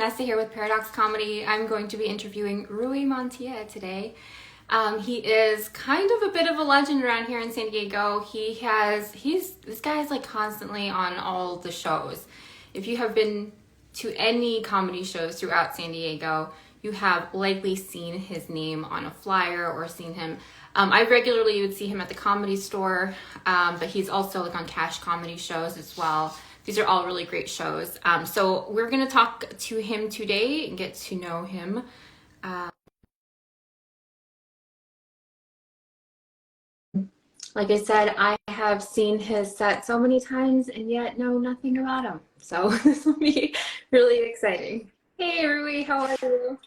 Vanessa here with Paradox Comedy. I'm going to be interviewing Rui Montilla today. He is kind of a bit of a legend around here in San Diego. This guy is like constantly on all the shows. If you have been to any comedy shows throughout San Diego, you have likely seen his name on a flyer or seen him. I regularly would see him at the Comedy Store, but he's also like on Cash Comedy shows as well. These are all really great shows. So we're going to talk to him today and get to know him. Like I said, I have seen his set so many times and yet know nothing about him. So this will be really exciting. Hey, Rui, how are you?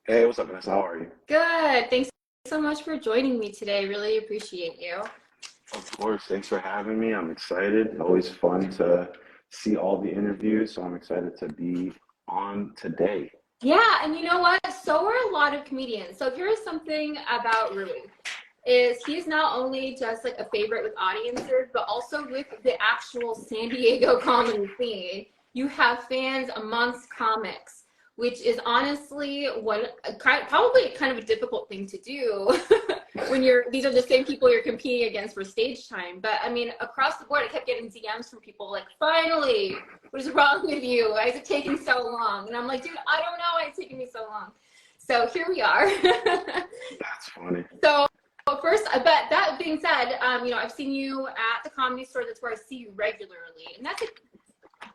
Hey, what's up, Vanessa? How are you? Good. Thanks so much for joining me today. Really appreciate you. Of course. Thanks for having me. I'm excited. Always fun to see all the interviews, so I'm excited to be on today. Yeah, and you know what? So are a lot of comedians. So here's something about Rui. He's not only just like a favorite with audiences, but also with the actual San Diego comedy scene. You have fans amongst comics, which is honestly probably kind of a difficult thing to do when these are the same people you're competing against for stage time. But I mean, across the board, I kept getting DMs from people like, finally, what is wrong with you? Why is it taking so long? And I'm like, dude, I don't know why it's taking me so long. So here we are. That's funny. So first, but that being said, I've seen you at the Comedy Store. That's where I see you regularly. And that's a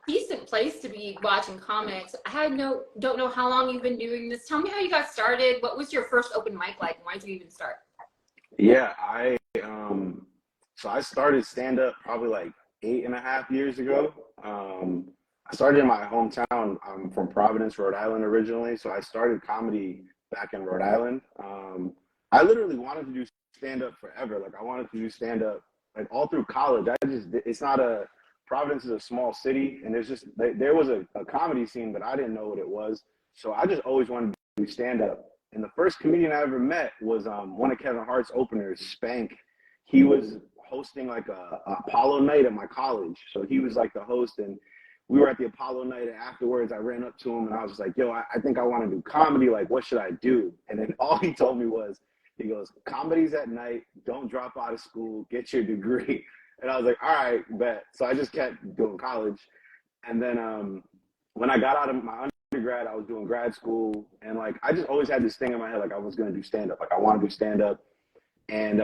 decent place to be watching comics. Don't know how long you've been doing this. Tell me how you got started. What was your first open mic like? And why did you even start? Yeah, so I started stand-up probably like 8.5 years ago. I started in my hometown. I'm from Providence, Rhode Island originally, so I started comedy back in Rhode Island. I literally wanted to do stand-up forever. Like, I wanted to do stand-up like all through college. Providence is a small city, and there was a comedy scene, but I didn't know what it was. So I just always wanted to do stand-up. And the first comedian I ever met was one of Kevin Hart's openers, Spank. He was hosting like a Apollo night at my college. So he was like the host, and we were at the Apollo night, and afterwards I ran up to him and I was just like, yo, I think I want to do comedy. Like, what should I do? And then all he told me was, he goes, comedy's at night, don't drop out of school, get your degree. And I was like, all right, bet. So I just kept doing college. And then when I got out of my undergrad, I was doing grad school. And like, I just always had this thing in my head, like I was going to do stand-up. Like I want to do stand-up. And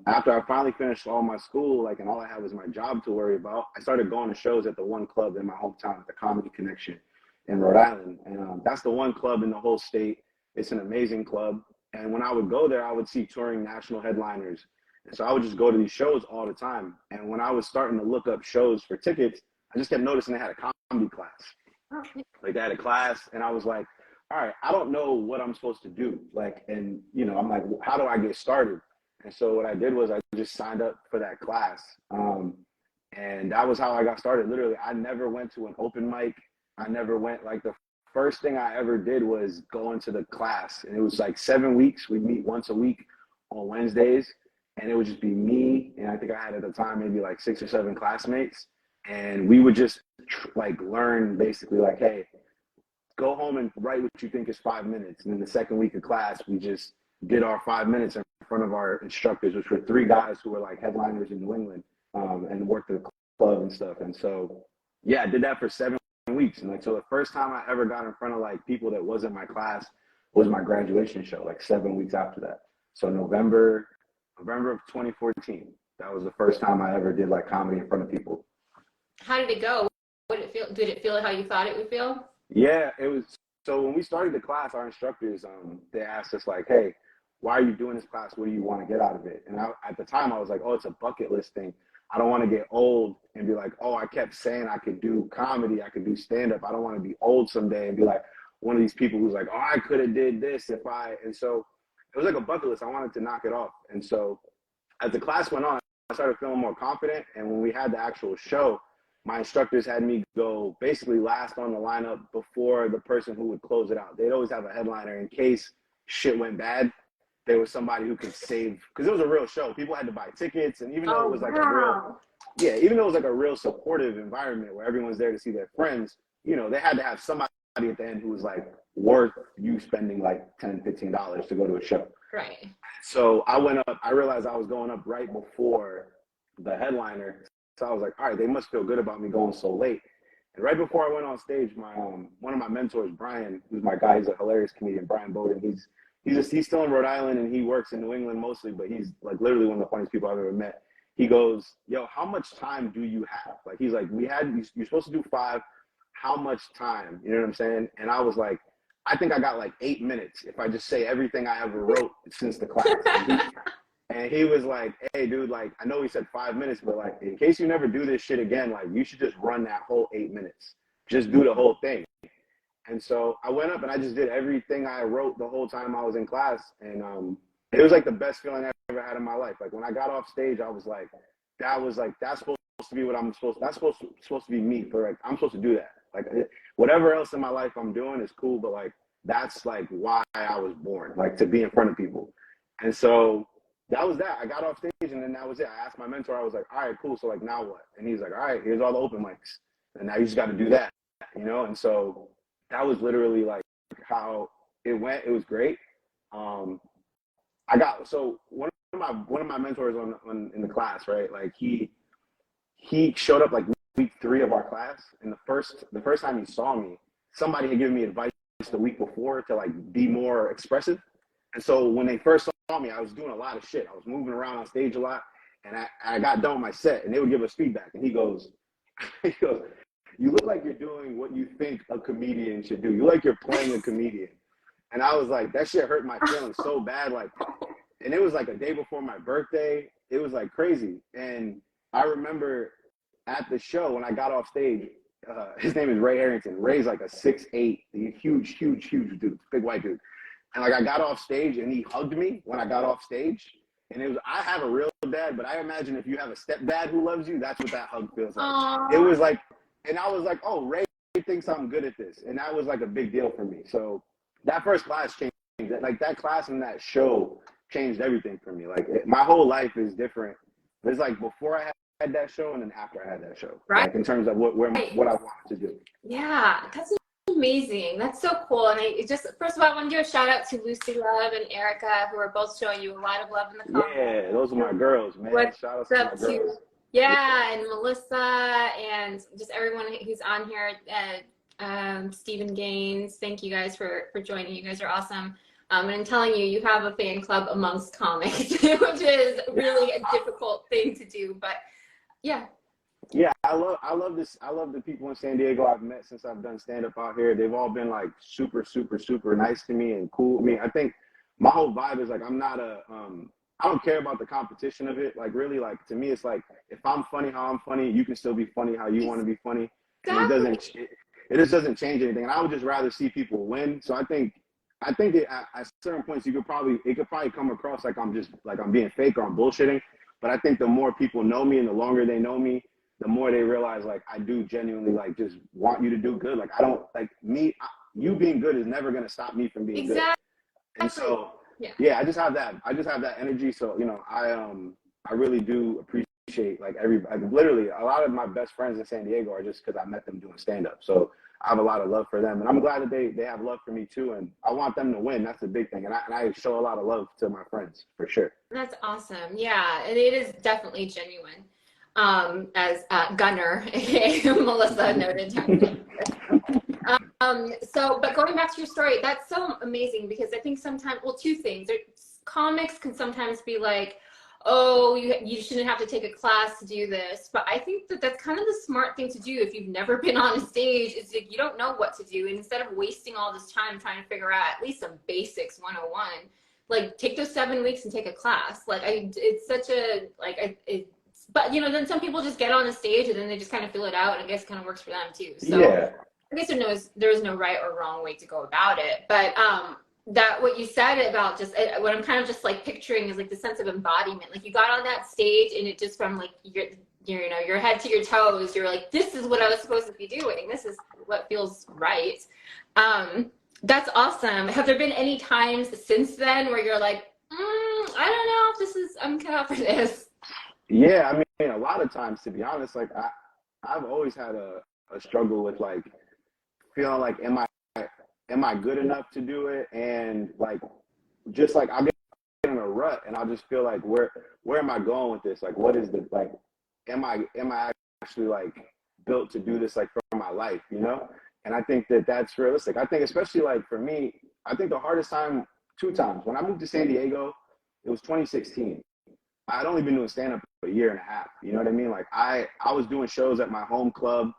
after I finally finished all my school, like, and all I had was my job to worry about, I started going to shows at the one club in my hometown, at the Comedy Connection in Rhode Island. And that's the one club in the whole state. It's an amazing club. And when I would go there, I would see touring national headliners. And so I would just go to these shows all the time. And when I was starting to look up shows for tickets, I just kept noticing they had a comedy class. Like they had a class, and I was like, all right, I don't know what I'm supposed to do. Like, and I'm like, how do I get started? And so what I did was I just signed up for that class. And that was how I got started. Literally, I never went to an open mic. The first thing I ever did was go into the class. And it was like 7 weeks. We'd meet once a week on Wednesdays. And it would just be me, and I think I had at the time maybe like 6 or 7 classmates. And we would just like learn basically like, hey, go home and write what you think is 5 minutes. And then the second week of class, we just did our 5 minutes in front of our instructors, which were 3 guys who were like headliners in New England, and worked at the club and stuff. And so, yeah, I did that for 7 weeks. And like, so the first time I ever got in front of like people that wasn't my class was my graduation show, like 7 weeks after that. So November of 2014. That was the first time I ever did like comedy in front of people. How did it go? What did it feel? Did it feel how you thought it would feel? Yeah, it was. So when we started the class, our instructors, they asked us like, hey, why are you doing this class? What do you want to get out of it? And at the time I was like, oh, it's a bucket list thing. I don't want to get old and be like, oh, I kept saying I could do comedy, I could do stand-up. I don't want to be old someday and be like one of these people who's like, oh, I could have did this and so it was like a bucket list. I wanted to knock it off. And so as the class went on, I started feeling more confident. And when we had the actual show, my instructors had me go basically last on the lineup before the person who would close it out. They'd always have a headliner in case shit went bad. There was somebody who could save, because it was a real show. People had to buy tickets. And even though it was like even though it was like a real supportive environment where everyone's there to see their friends, they had to have somebody at the end who was like worth you spending like $10, $15 to go to a show. Right. So I went up, I realized I was going up right before the headliner. So I was like, all right, they must feel good about me going so late. And right before I went on stage, my one of my mentors, Brian, who's my guy, he's a hilarious comedian, Brian Bowden. He's still in Rhode Island and he works in New England mostly, but he's like literally one of the funniest people I've ever met. He goes, yo, how much time do you have? Like, he's like, you're supposed to do 5. How much time? You know what I'm saying? And I was like, I think I got like 8 minutes if I just say everything I ever wrote since the class. And he was like, hey, dude, like, I know he said 5 minutes, but like, in case you never do this shit again, like, you should just run that whole 8 minutes. Just do the whole thing. And so I went up and I just did everything I wrote the whole time I was in class. And it was like the best feeling I ever had in my life. Like, when I got off stage, I was like, that's supposed to be what that's supposed to be me. For like, I'm supposed to do that. Like, whatever else in my life I'm doing is cool, but like, that's like why I was born, like, to be in front of people. And so that was that. I got off stage and then that was it. I asked my mentor, I was like, all right, cool. So like, now what? And he's like, all right, here's all the open mics. And now you just got to do that, you know? And so that was literally like how it went. It was great. So one of my mentors in the class, right? Like he showed up like week 3 of our class. And the first time he saw me, somebody had given me advice the week before to like be more expressive. And so when they first saw me, I was doing a lot of shit. I was moving around on stage a lot, and I got done with my set, and they would give us feedback. And he goes, you look like you're doing what you think a comedian should do. You look like you're playing a comedian. And I was like, that shit hurt my feelings so bad. Like, and it was like a day before my birthday. It was like crazy. And I remember at the show when I got off stage, his name is Ray Harrington. Ray's like a 6'8", huge dude, big white dude. And like, I got off stage and he hugged me when I got off stage. And I have a real dad, but I imagine if you have a stepdad who loves you, that's what that hug feels like. Aww. It was like, and I was like, oh, Ray thinks I'm good at this. And that was like a big deal for me. So that first class changed. Like, that class and that show changed everything for me. Like, my whole life is different. It's like before I had that show and then after I had that show. Right. Like, in terms of what I wanted to do. Yeah, that's amazing. That's so cool. And first of all, I want to do a shout out to Lucey Love and Ericka, who are both showing you a lot of love in the comments. Yeah, those are my girls, man. Shout out to my girls. Yeah, and Melissa and just everyone who's on here. Stephen Gaines, thank you guys for joining. You guys are awesome. And I'm telling you, you have a fan club amongst comics, which is really a difficult thing to do. But yeah. Yeah, I love this. I love the people in San Diego I've met since I've done stand up out here. They've all been like super nice to me and cool with me. I think my whole vibe is like, I'm not I don't care about the competition of it. Like, really, like, to me, it's like, if I'm funny how I'm funny, you can still be funny how you want to be funny. Exactly. And it just doesn't change anything. And I would just rather see people win. So I think at certain points it could probably come across like I'm being fake or I'm bullshitting. But I think the more people know me and the longer they know me, the more they realize, like, I do genuinely, like, just want you to do good. Like, I don't, like, you being good is never going to stop me from being good. And so, yeah, I just have that energy. So, you know, I really do appreciate, like, literally a lot of my best friends in San Diego are just because I met them doing stand-up. So I have a lot of love for them. And I'm glad that they have love for me, too. And I want them to win. That's the big thing. And I show a lot of love to my friends, for sure. That's awesome. Yeah, and it is definitely genuine. As Gunner, Melissa noted. But going back to your story, that's so amazing because I think sometimes, well, two things. Comics can sometimes be like, oh, you shouldn't have to take a class to do this. But I think that's kind of the smart thing to do if you've never been on a stage. Is like, you don't know what to do. And instead of wasting all this time trying to figure out at least some basics 101, like, take those 7 weeks and take a class. Like, it's such a, like, but, you know, then some people just get on the stage and then they just kind of fill it out, and I guess it kind of works for them too. So yeah. I guess there is no right or wrong way to go about it. But that what you said about just what I'm kind of just like picturing is like the sense of embodiment. Like, you got on that stage and it just from like your head to your toes, you're like, this is what I was supposed to be doing. This is what feels right. That's awesome. Have there been any times since then where you're like, I don't know if I'm cut out for this? Yeah, I mean, a lot of times, to be honest, like, I've always had a struggle with, like, feeling like, am I am I good enough to do it? And like, just like I'll get in a rut and I'll just feel like, where am I going with this? Like, what is the, like, am I actually like built to do this like for my life, you know? And I think that that's realistic. I think especially like for me, I think the hardest time, two times. When I moved to San Diego, it was 2016. I'd only been doing stand-up for a year and a half. You know what I mean? Like I was doing shows at my home club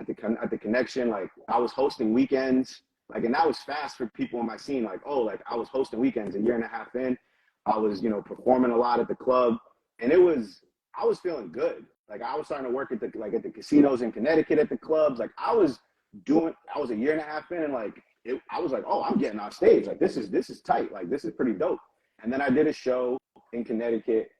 at the Connection. Like I was hosting weekends. Like, and that was fast for people in my scene. Like, oh, like I was hosting weekends a year and a half in. I was, you know, performing a lot at the club, and I was feeling good. Like I was starting to work at the casinos in Connecticut at the clubs. Like I was a year and a half in, and like I was like, oh, I'm getting on stage. Like this is tight. Like this is pretty dope. And then I did a show in Connecticut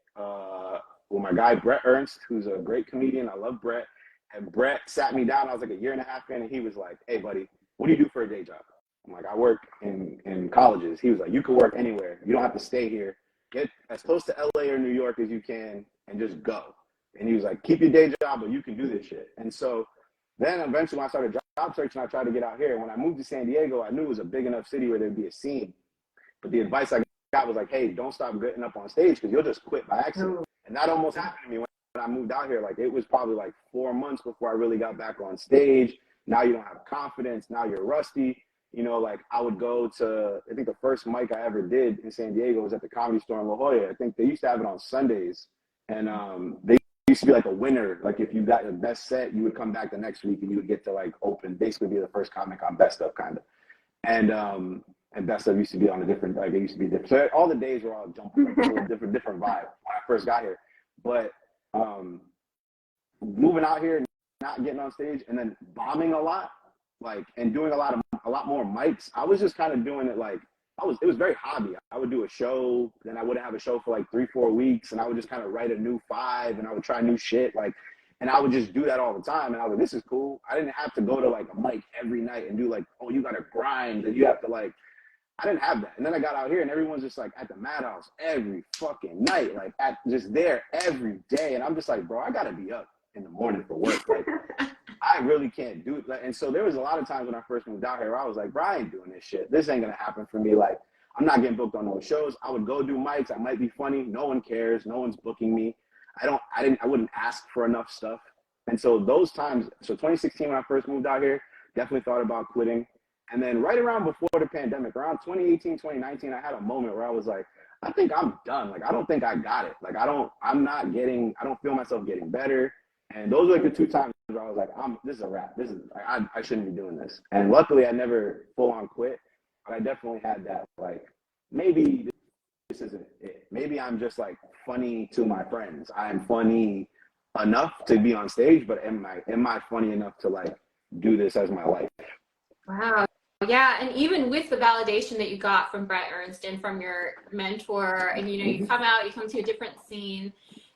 with my guy Bret Ernst, who's a great comedian. I love Bret. And Bret sat me down. I was like a year and a half in, and he was like, hey, buddy, what do you do for a day job? I'm like, I work in colleges. He was like, you can work anywhere. You don't have to stay here. Get as close to LA or New York as you can and just go. And he was like, keep your day job, but you can do this shit. And so then eventually when I started job searching, I tried to get out here. When I moved to San Diego, I knew it was a big enough city where there'd be a scene. But the advice I got was like, hey, don't stop getting up on stage because you'll just quit by accident. And that almost happened to me when I moved out here. Like it was probably like 4 months before I really got back on stage. Now you don't have confidence. Now you're rusty. You know, like I would go to, I think the first mic I ever did in San Diego was at the Comedy Store in La Jolla. I think they used to have it on Sundays. And they used to be like a winner. Like if you got the best set, you would come back the next week and you would get to like open, basically be the first comic on Best Of kind of. And Best Of used to be on a different, like it used to be different. So all the days were all jumping, like a little different vibe when I first got here. But moving out here, not getting on stage and then bombing a lot, like, and doing a lot more mics. I was just kind of doing it like, it was very hobby. I would do a show, then I wouldn't have a show for like 3-4 weeks, and I would just kind of write a new 5, and I would try new shit, like, and I would just do that all the time. And I was like, this is cool. I didn't have to go to like a mic every night and do like, oh, you gotta grind and you have to like, I didn't have that. And then I got out here and everyone's just like at the Madhouse every fucking night, like at just there every day. And I'm just like, bro, I gotta be up in the morning for work. Like, I really can't do it. And so there was a lot of times when I first moved out here where I was like, bro, I ain't doing this shit. This ain't gonna happen for me. Like, I'm not getting booked on those shows. I would go do mics. I might be funny. No one cares. No one's booking me. I wouldn't ask for enough stuff. And so those times, so 2016 when I first moved out here, definitely thought about quitting. And then right around before the pandemic, around 2018, 2019, I had a moment where I was like, I think I'm done. Like, I don't think I got it. Like, I don't feel myself getting better. And those were like the 2 times where I was like, this is a wrap. I shouldn't be doing this. And luckily I never full on quit, but I definitely had that, like, maybe this isn't it. Maybe I'm just like funny to my friends. I'm funny enough to be on stage, but am I funny enough to like do this as my life? Wow. Yeah, and even with the validation that you got from Bret Ernst and from your mentor, and you come to a different scene,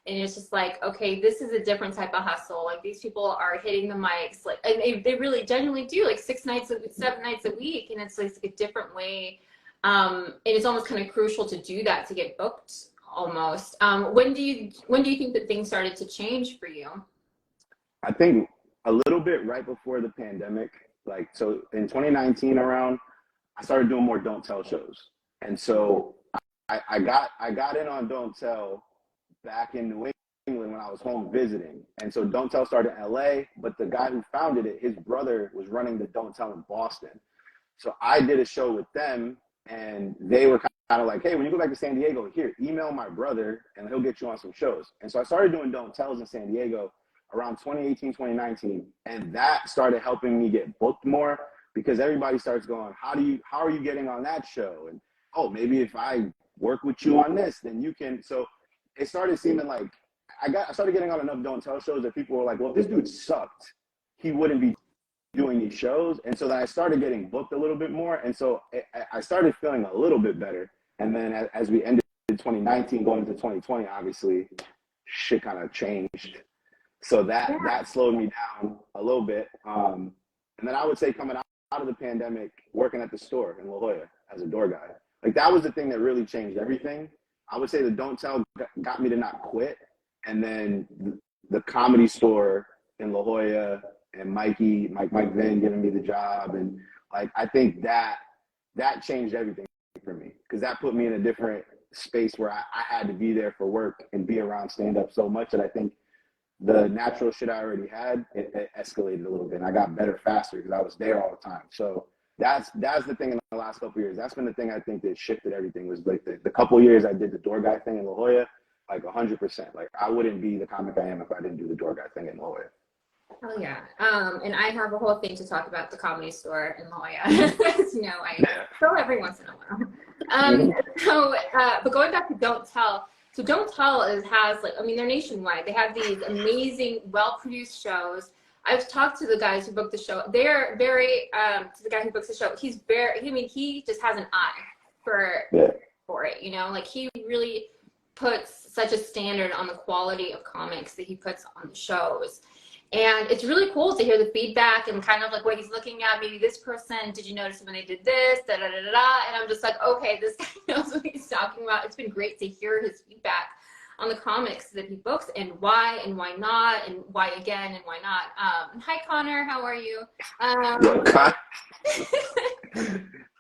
and it's just like, okay, this is a different type of hustle. Like these people are hitting the mics, like, and they really genuinely do, like 7 nights a week, and it's like a different way. And it's almost kind of crucial to do that to get booked almost. When do you think that things started to change for you? I think a little bit right before the pandemic. Like, so in 2019 around, I started doing more Don't Tell shows. And so I got in on Don't Tell back in New England when I was home visiting. And so Don't Tell started in LA, but the guy who founded it, his brother was running the Don't Tell in Boston. So I did a show with them, and they were kind of like, hey, when you go back to San Diego, here, email my brother and he'll get you on some shows. And so I started doing Don't Tells in San Diego around 2018, 2019. And that started helping me get booked more because everybody starts going, how are you getting on that show? And, oh, maybe if I work with you on this, then you can. So it started seeming like I started getting on enough Don't Tell shows that people were like, well, if this dude sucked, he wouldn't be doing these shows. And so then I started getting booked a little bit more. And so I started feeling a little bit better. And then as we ended 2019, going into 2020, obviously shit kind of changed. So that slowed me down a little bit. And then I would say coming out of the pandemic, working at the store in La Jolla as a door guy, like that was the thing that really changed everything. I would say the Don't Tell got me to not quit. And then the Comedy Store in La Jolla and Mike Vin giving me the job and Like, I think that changed everything for me, because that put me in a different space where I had to be there for work and be around stand-up so much that I think the natural shit I already had, it escalated a little bit. And I got better faster because I was there all the time. So that's the thing in the last couple of years. That's been the thing I think that shifted everything, was like the couple of years I did the door guy thing in La Jolla, like 100%. Like, I wouldn't be the comic I am if I didn't do the door guy thing in La Jolla. Oh yeah. And I have a whole thing to talk about the Comedy Store in La Jolla. As you know, I go every once in a while. But going back to Don't Tell. So Don't Tell has like, I mean, they're nationwide. They have these amazing, well-produced shows. I've talked to the guys who book the show. They're very, to the guy who books the show, he's very, I mean, he just has an eye for it, you know? Like, he really puts such a standard on the quality of comics that he puts on the shows. And it's really cool to hear the feedback and kind of like what he's looking at. Maybe this person, did you notice when they did this, da da da da da? And I'm just like, okay, this guy knows what he's talking about. It's been great to hear his feedback on the comics that he books and why not and why again and why not. Hi Connor, how are you?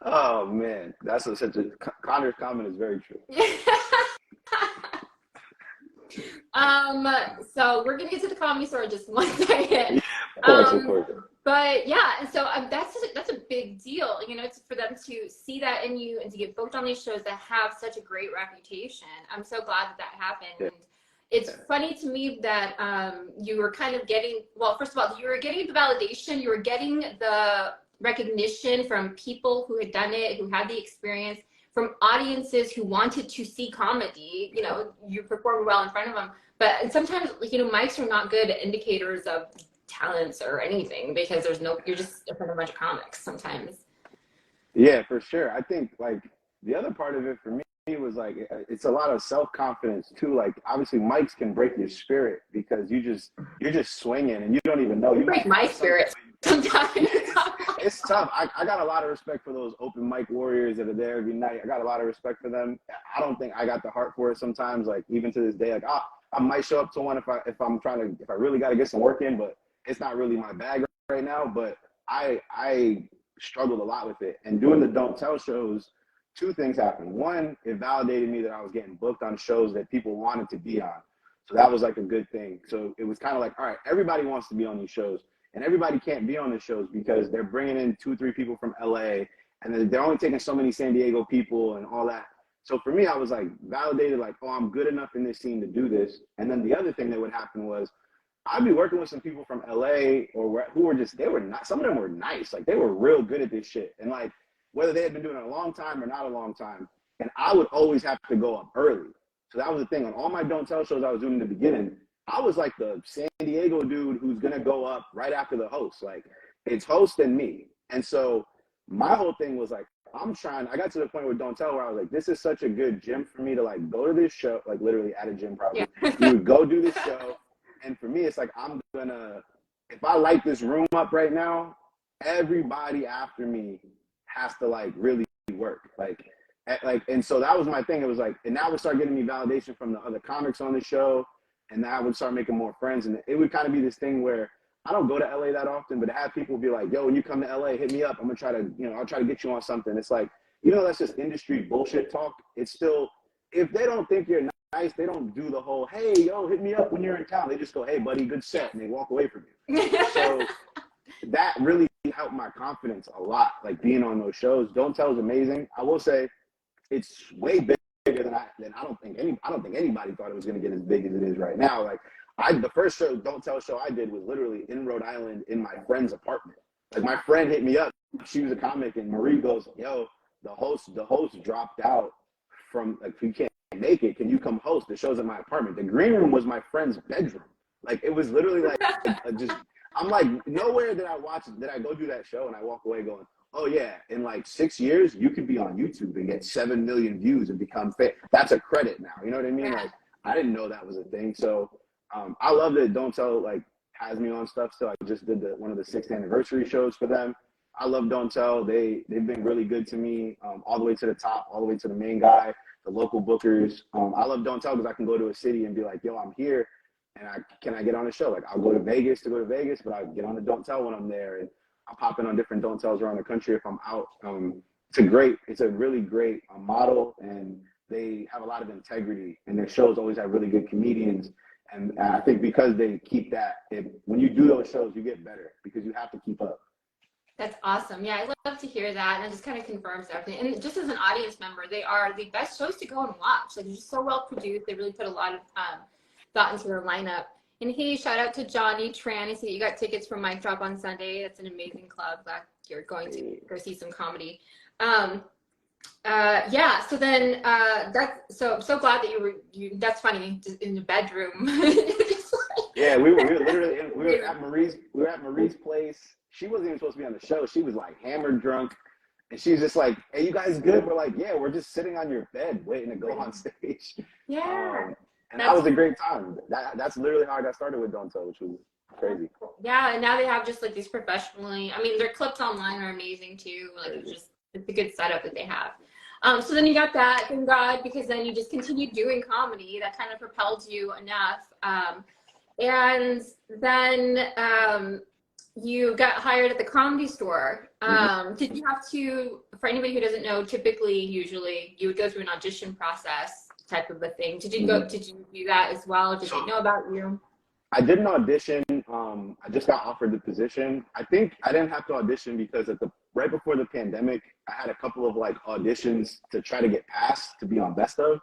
Oh man, that's such a Connor's comment is very true. So we're gonna get to the Comedy Store in just one second. Yeah, of course. But yeah, and so that's a big deal, you know, it's for them to see that in you and to get booked on these shows that have such a great reputation. I'm so glad that happened. Yeah. And it's funny to me that you were kind of getting, well, first of all, you were getting the validation, you were getting the recognition from people who had done it, who had the experience, from audiences who wanted to see comedy. You know, you performed well in front of them, but sometimes, you know, mics are not good indicators of talents or anything, because you're just in front of a bunch of comics sometimes. Yeah, for sure. I think like the other part of it for me was like, it's a lot of self-confidence too. Like, obviously mics can break your spirit because you're just swinging and you don't even know. You break my spirit sometimes. It's tough. I got a lot of respect for those open mic warriors that are there every night. I got a lot of respect for them. I don't think I got the heart for it sometimes. Like, even to this day, like, I might show up to one if I really got to get some work in, but it's not really my bag right now. But I struggled a lot with it. And doing the Don't Tell shows, two things happened. One, it validated me that I was getting booked on shows that people wanted to be on. So that was like a good thing. So it was kind of like, all right, everybody wants to be on these shows. And everybody can't be on the shows because they're bringing in 2-3 people from LA, and then they're only taking so many San Diego people and all that. So for me, I was like validated, like, oh, I'm good enough in this scene to do this. And then the other thing that would happen was I'd be working with some people from LA who were just, they were not, some of them were nice. Like, they were real good at this shit. And like, whether they had been doing it a long time or not a long time, and I would always have to go up early. So that was the thing. On all my Don't Tell shows I was doing in the beginning, I was like the San Diego dude who's going to go up right after the host. Like, it's host and me. And so my whole thing was like, I got to the point with Don't Tell where I was like, this is such a good gym for me to like go to this show, like literally at a gym probably. Yeah. You would go do this show. And for me, it's like, if I light this room up right now, everybody after me has to like really work. And so that was my thing. It was like, and that would start getting me validation from the other comics on the show. And then I would start making more friends. And it would kind of be this thing where I don't go to LA that often, but to have people be like, yo, when you come to LA, hit me up. I'm going to try to, I'll try to get you on something. It's like, that's just industry bullshit talk. It's still, if they don't think you're nice, they don't do the whole, hey, yo, hit me up when you're in town. They just go, hey, buddy, good set. And they walk away from you. So that really helped my confidence a lot, like being on those shows. Don't Tell is amazing. I will say it's way bigger than I don't think anybody thought it was going to get as big as it is right now. Like, the first Don't Tell show I did was literally in Rhode Island in my friend's apartment. Like, my friend hit me up. She was a comic, and Marie goes, yo, the host dropped out from, like, you can't make it. Can you come host? The show's at my apartment. The green room was my friend's bedroom. Like, it was literally like I'm like, nowhere did I go do that show and I walk away going, oh yeah, in like 6 years, you could be on YouTube and get 7 million views and become famous. That's a credit now. You know what I mean? Like, I didn't know that was a thing. So I love that Don't Tell like has me on stuff still. I just did one of the 6th anniversary shows for them. I love Don't Tell. They've been really good to me, all the way to the top, all the way to the main guy, the local bookers. I love Don't Tell because I can go to a city and be like, yo, I'm here. And can I get on a show? Like, I'll go to Vegas, but I get on the Don't Tell when I'm there. And I pop in on different don't tells around the country if I'm out. It's a really great model, and they have a lot of integrity, and their shows always have really good comedians. And I think because they keep that, when you do those shows, you get better because you have to keep up. That's awesome. Yeah, I love to hear that. And it just kind of confirms everything. And just as an audience member, they are the best shows to go and watch. Like, they're just so well produced. They really put a lot of thought into their lineup. And hey, shout out to Johnny Tran. I see that you got tickets for Mic Drop on Sunday. That's an amazing club. Glad you're going to go see some comedy. Yeah, so then that's so glad that you that's funny, just in the bedroom. Yeah, we were literally we were at Marie's place. She wasn't even supposed to be on the show. She was like hammered drunk, and she was just like, "Hey, you guys good?" We're like, "Yeah, we're just sitting on your bed waiting to go on stage." Yeah. And that was a great time. That's literally how I got started with Don't Tell, which was crazy. Yeah, and now they have just like these professionally, I mean, their clips online are amazing too. Like, it's a good setup that they have. So then you got that, thank God, because then you just continued doing comedy. That kind of propelled you enough. And then you got hired at the Comedy Store. Did you have to, for anybody who doesn't know, usually you would go through an audition process type of a thing. Did you do that as well? Did they know about you? I did an audition. I just got offered the position. I think I didn't have to audition because right before the pandemic, I had a couple of like auditions to try to get passed to be on Best Of.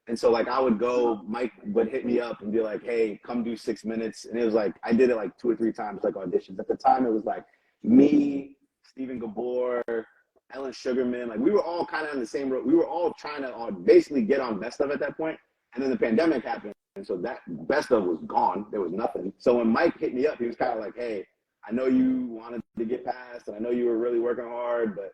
And so like I would go, Mike would hit me up and be like, "Hey, come do 6 minutes." And it was like, I did it like 2 or 3 times, like auditions. At the time, it was like me, Stephen Gabor, Ellen Sugarman. Like, we were all kind of on the same road. We were all trying to basically get on Best Of at that point. And then the pandemic happened. And so that Best Of was gone. There was nothing. So when Mike hit me up, he was kind of like, "Hey, I know you wanted to get past, and I know you were really working hard, but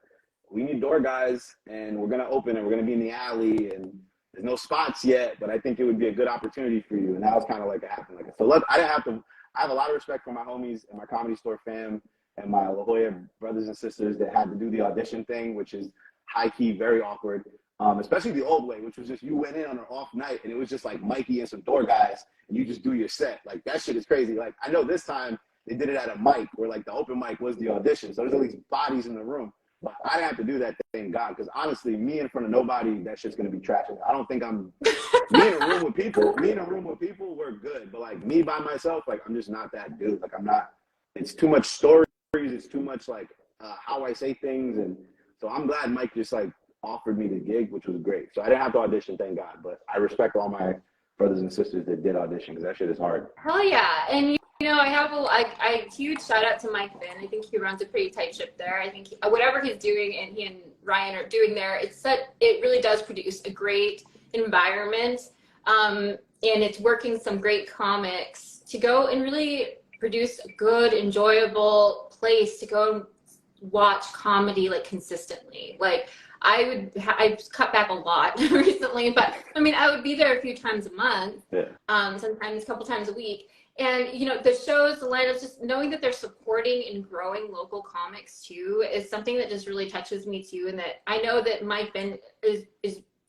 we need door guys, and we're going to open, and we're going to be in the alley, and there's no spots yet, but I think it would be a good opportunity for you." And that was kind of like it happened. Like, so look, I have a lot of respect for my homies and my Comedy Store fam and my La Jolla brothers and sisters that had to do the audition thing, which is high key, very awkward. Especially the old way, which was just you went in on an off night and it was just like Mikey and some door guys and you just do your set. Like, that shit is crazy. Like, I know this time they did it at a mic where like the open mic was the audition. So there's all these bodies in the room. But I didn't have to do that, thank God, because honestly, me in front of nobody, that shit's gonna be trash. I don't think me in a room with people, we're good. But like me by myself, like I'm just not that dude. Like I'm not, it's too much stories, it's too much like how I say things. And so I'm glad Mike just like offered me the gig, which was great. So I didn't have to audition, thank God. But I respect all my brothers and sisters that did audition because that shit is hard. Hell yeah. And you know, I have a huge shout out to Mike Finn. I think he runs a pretty tight ship there. I think whatever he's doing and he and Ryan are doing there, it really does produce a great environment. And it's working some great comics to go and really produce a good, enjoyable place to go and watch comedy like consistently. Like, I've cut back a lot recently, but I mean, I would be there a few times a month, sometimes a couple times a week. And, you know, the shows, the lineups, just knowing that they're supporting and growing local comics too is something that just really touches me too. And that I know that Mike Ben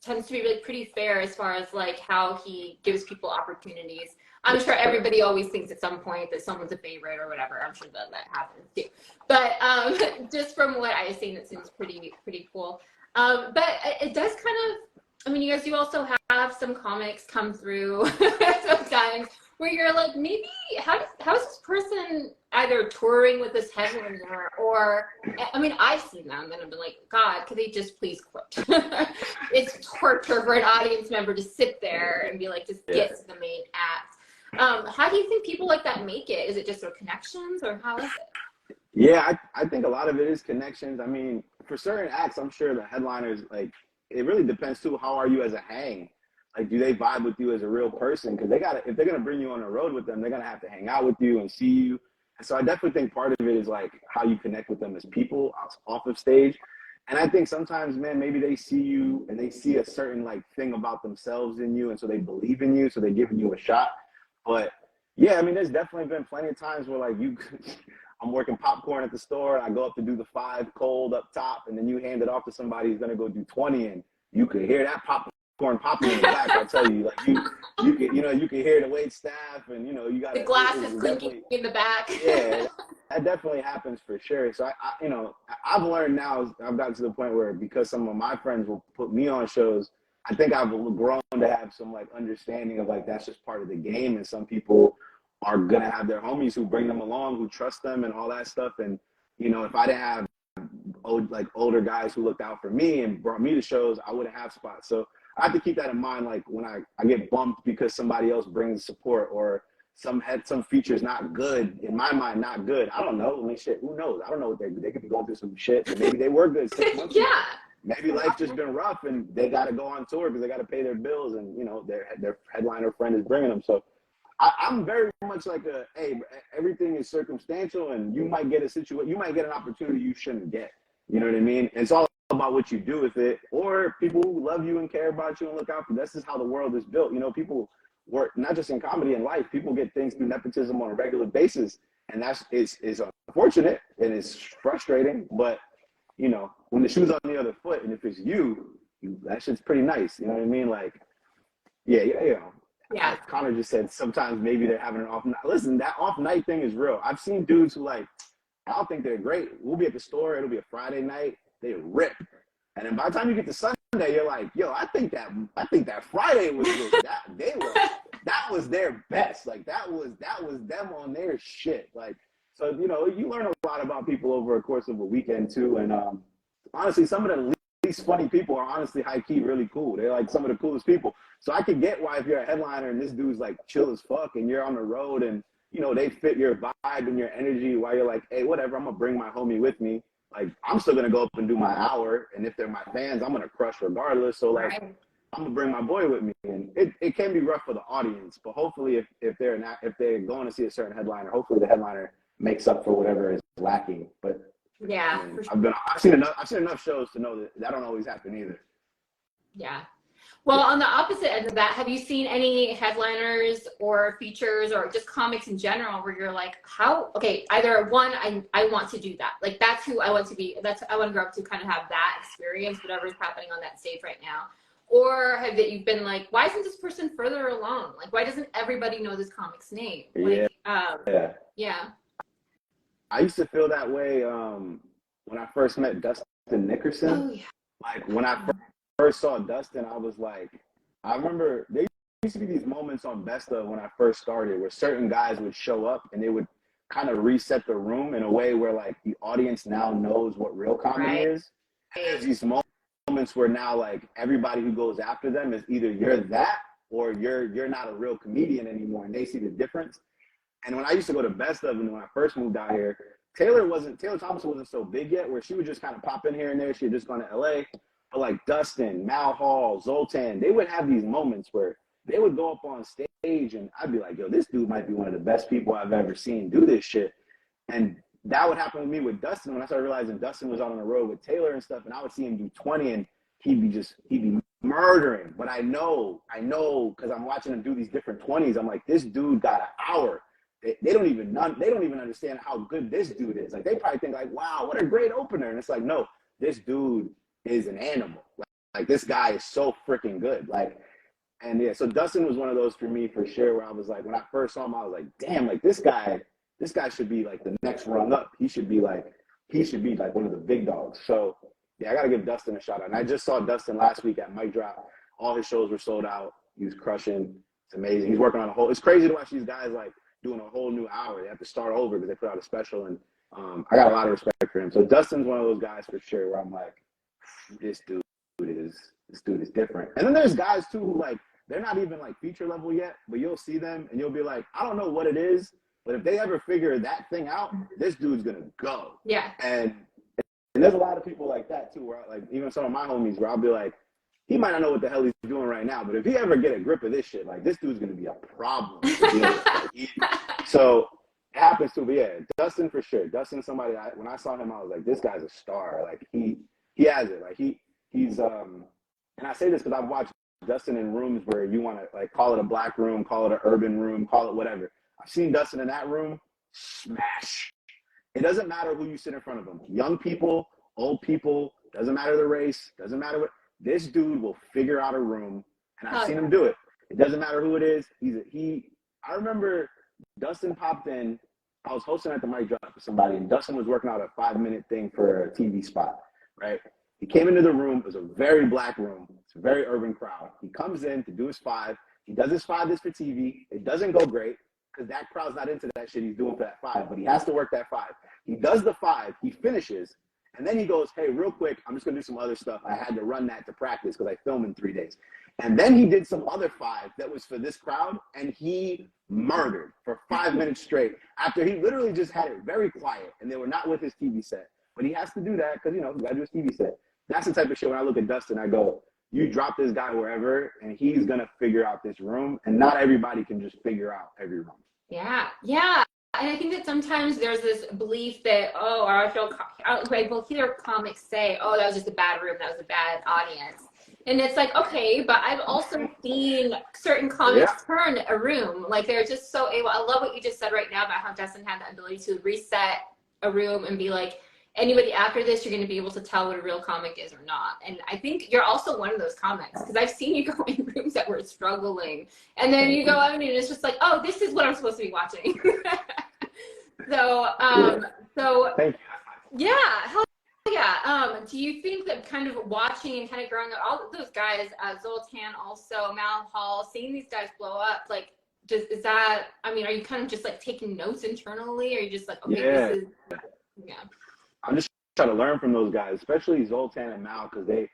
tends to be really pretty fair as far as like how he gives people opportunities. I'm sure everybody always thinks at some point that someone's a favorite or whatever. I'm sure that happens too. But just from what I've seen, it seems pretty cool. But it does kind of, I mean, you guys do also have some comics come through sometimes where you're like, maybe how is this person either touring with this headliner or, I mean, I've seen them and I've been like, God, could they just please quit? It's torture for an audience member to sit there and be like, just get to the main act. How do you think people like that make it? Is it just their connections or how is it? Yeah, I think a lot of it is connections. I mean, for certain acts, I'm sure the headliners, like, it really depends too, how are you as a hang? Like, do they vibe with you as a real person? Because if they're gonna bring you on the road with them, they're gonna have to hang out with you and see you. And so I definitely think part of it is like how you connect with them as people off of stage. And I think sometimes, man, maybe they see you and they see a certain like thing about themselves in you, and so they believe in you, so they're giving you a shot. But yeah, I mean, there's definitely been plenty of times where like I'm working popcorn at the store, I go up to do the 5 cold up top, and then you hand it off to somebody who's gonna go do 20, and you could hear that popcorn popping in the back. I tell you, like you can hear the wait staff, and you know you got the glasses clinking in the back. Yeah, that definitely happens for sure. So you know, I've learned now. I've gotten to the point where because some of my friends will put me on shows, I think I've grown to have some like understanding of like that's just part of the game, and some people are gonna have their homies who bring them along, who trust them, and all that stuff. And you know, if I didn't have older guys who looked out for me and brought me to shows, I wouldn't have spots. So I have to keep that in mind. Like when I get bumped because somebody else brings support, or some features not good in my mind, not good. I don't know. I mean, shit, who knows? I don't know what they could be going through some shit. And maybe they were good 6 months ago. Yeah. Maybe life's just been rough and they got to go on tour because they got to pay their bills, and you know their headliner friend is bringing them. So I'm very much like hey, everything is circumstantial, and you might get you might get an opportunity you shouldn't get. You know what I mean? And it's all about what you do with it, or people who love you and care about you and look out for you. This is how the world is built. You know, people work not just in comedy and life. People get things through nepotism on a regular basis, and it's unfortunate and it's frustrating. But you know, when the shoe's on the other foot, and if it's you that shit's pretty nice. You know what I mean? Like, yeah, you know. Yeah. Connor just said sometimes maybe they're having an off night. Listen, that off night thing is real. I've seen dudes who like, I don't think they're great. We'll be at the store. It'll be a Friday night. They rip. And then by the time you get to Sunday, you're like, yo, I think that Friday was good. That was their best. Like that was them on their shit. Like, so, you know, you learn a lot about people over a course of a weekend too. And honestly, some of the least funny people are honestly high key really cool. They're like some of the coolest people. So I can get why if you're a headliner and this dude's like chill as fuck and you're on the road and, you know, they fit your vibe and your energy, while you're like, hey, whatever, I'm going to bring my homie with me. Like, I'm still going to go up and do my hour. And if they're my fans, I'm going to crush regardless. So, like, right. I'm going to bring my boy with me. And it can be rough for the audience. But hopefully, if they're going to see a certain headliner, hopefully the headliner makes up for whatever is lacking. But yeah, I mean, sure. I've seen enough shows to know that don't always happen either. Yeah. Well, on the opposite end of that, have you seen any headliners or features or just comics in general where you're like, either one, I want to do that. Like, that's who I want to be. I want to grow up to kind of have that experience, whatever's happening on that stage right now. Or have you've been like, why isn't this person further along? Like, why doesn't everybody know this comic's name? Like, yeah. I used to feel that way when I first met Dustin Nickerson. Oh, yeah. Like, when I first saw Dustin, I was like, I remember there used to be these moments on Best Of when I first started where certain guys would show up and they would kind of reset the room in a way where like the audience now knows what real comedy is. And there's these moments where now like everybody who goes after them is either you're that or you're not a real comedian anymore, and they see the difference. And when I used to go to Best Of and when I first moved out here, Taylor Thompson wasn't so big yet, where she would just kind of pop in here and there. She had just gone to LA. But like Dustin, Mal Hall, Zoltan, they would have these moments where they would go up on stage and I'd be like, yo, this dude might be one of the best people I've ever seen do this shit. And that would happen with me with Dustin when I started realizing Dustin was out on the road with Taylor and stuff, and I would see him do 20 and he'd be murdering. But I know, because I'm watching him do these different 20s, I'm like, this dude got an hour. They don't even understand how good this dude is. Like, they probably think like, wow, what a great opener. And it's like, no, this dude is an animal. Like this guy is so freaking good. Like, and yeah, so Dustin was one of those for me for sure, where I was like, when I first saw him, I was like, damn, like this guy should be like the next rung up. He should be like one of the big dogs. So yeah, I gotta give Dustin a shout out. And I just saw Dustin last week at Mic Drop. All his shows were sold out. He was crushing. It's amazing. He's working on it's crazy to watch these guys like doing a whole new hour. They have to start over because they put out a special, and I got a lot of respect for him. So Dustin's one of those guys for sure where I'm like, this dude is different. And then there's guys too who like, they're not even like feature level yet, but you'll see them and you'll be like, I don't know what it is, but if they ever figure that thing out, this dude's gonna go. Yeah. And there's a lot of people like that too, where like even some of my homies where I'll be like, he might not know what the hell he's doing right now, but if he ever get a grip of this shit, like this dude's gonna be a problem to deal with. So it happens to be, yeah, Dustin for sure. Dustin's somebody when I saw him, I was like, this guy's a star. Like he has it. Like he's and I say this because I've watched Dustin in rooms where you want to like call it a black room, call it an urban room, call it whatever. I've seen Dustin in that room smash. It doesn't matter who you sit in front of him. Young people, old people, doesn't matter the race, doesn't matter what. This dude will figure out a room, and I've seen him do it. It doesn't matter who it is. I remember Dustin popped in I was hosting at the mic drop for somebody, and Dustin was working out a 5-minute thing for a TV spot, right? He came into the room. It was a very black room. It's a very urban crowd. He comes in to do his 5. He does his 5 this for TV. It doesn't go great because that crowd's not into that shit he's doing for that 5, but he has to work that 5. He does the 5. He finishes. And then he goes, hey, real quick, I'm just going to do some other stuff. I had to run that to practice because I film in 3 days. And then he did some other 5 that was for this crowd, and he murdered for 5 minutes straight after he literally just had it very quiet, and they were not with his TV set. But he has to do that because, you know, he got to do his TV set. That's the type of shit when I look at Dustin, I go, you drop this guy wherever, and he's going to figure out this room, and not everybody can just figure out every room. Yeah, yeah. And I think that sometimes there's this belief that, oh, or I will hear comics say, oh, that was just a bad room, that was a bad audience. And it's like, okay, but I've also seen certain comics turn a room. Like, they're just so able. I love what you just said right now about how Dustin had the ability to reset a room and be like, anybody after this, you're going to be able to tell what a real comic is or not. And I think you're also one of those comics, because I've seen you go in rooms that were struggling, and then you go out and it's just like, oh, this is what I'm supposed to be watching. So Thank you. yeah, hell yeah. Do you think that kind of watching and kind of growing up, all of those guys, Zoltan, also Mal Hall, seeing these guys blow up, like, is that, I mean, are you kind of just like taking notes internally, or are you just like, okay, this is, yeah. I'm just trying to learn from those guys, especially Zoltan and Mal, because they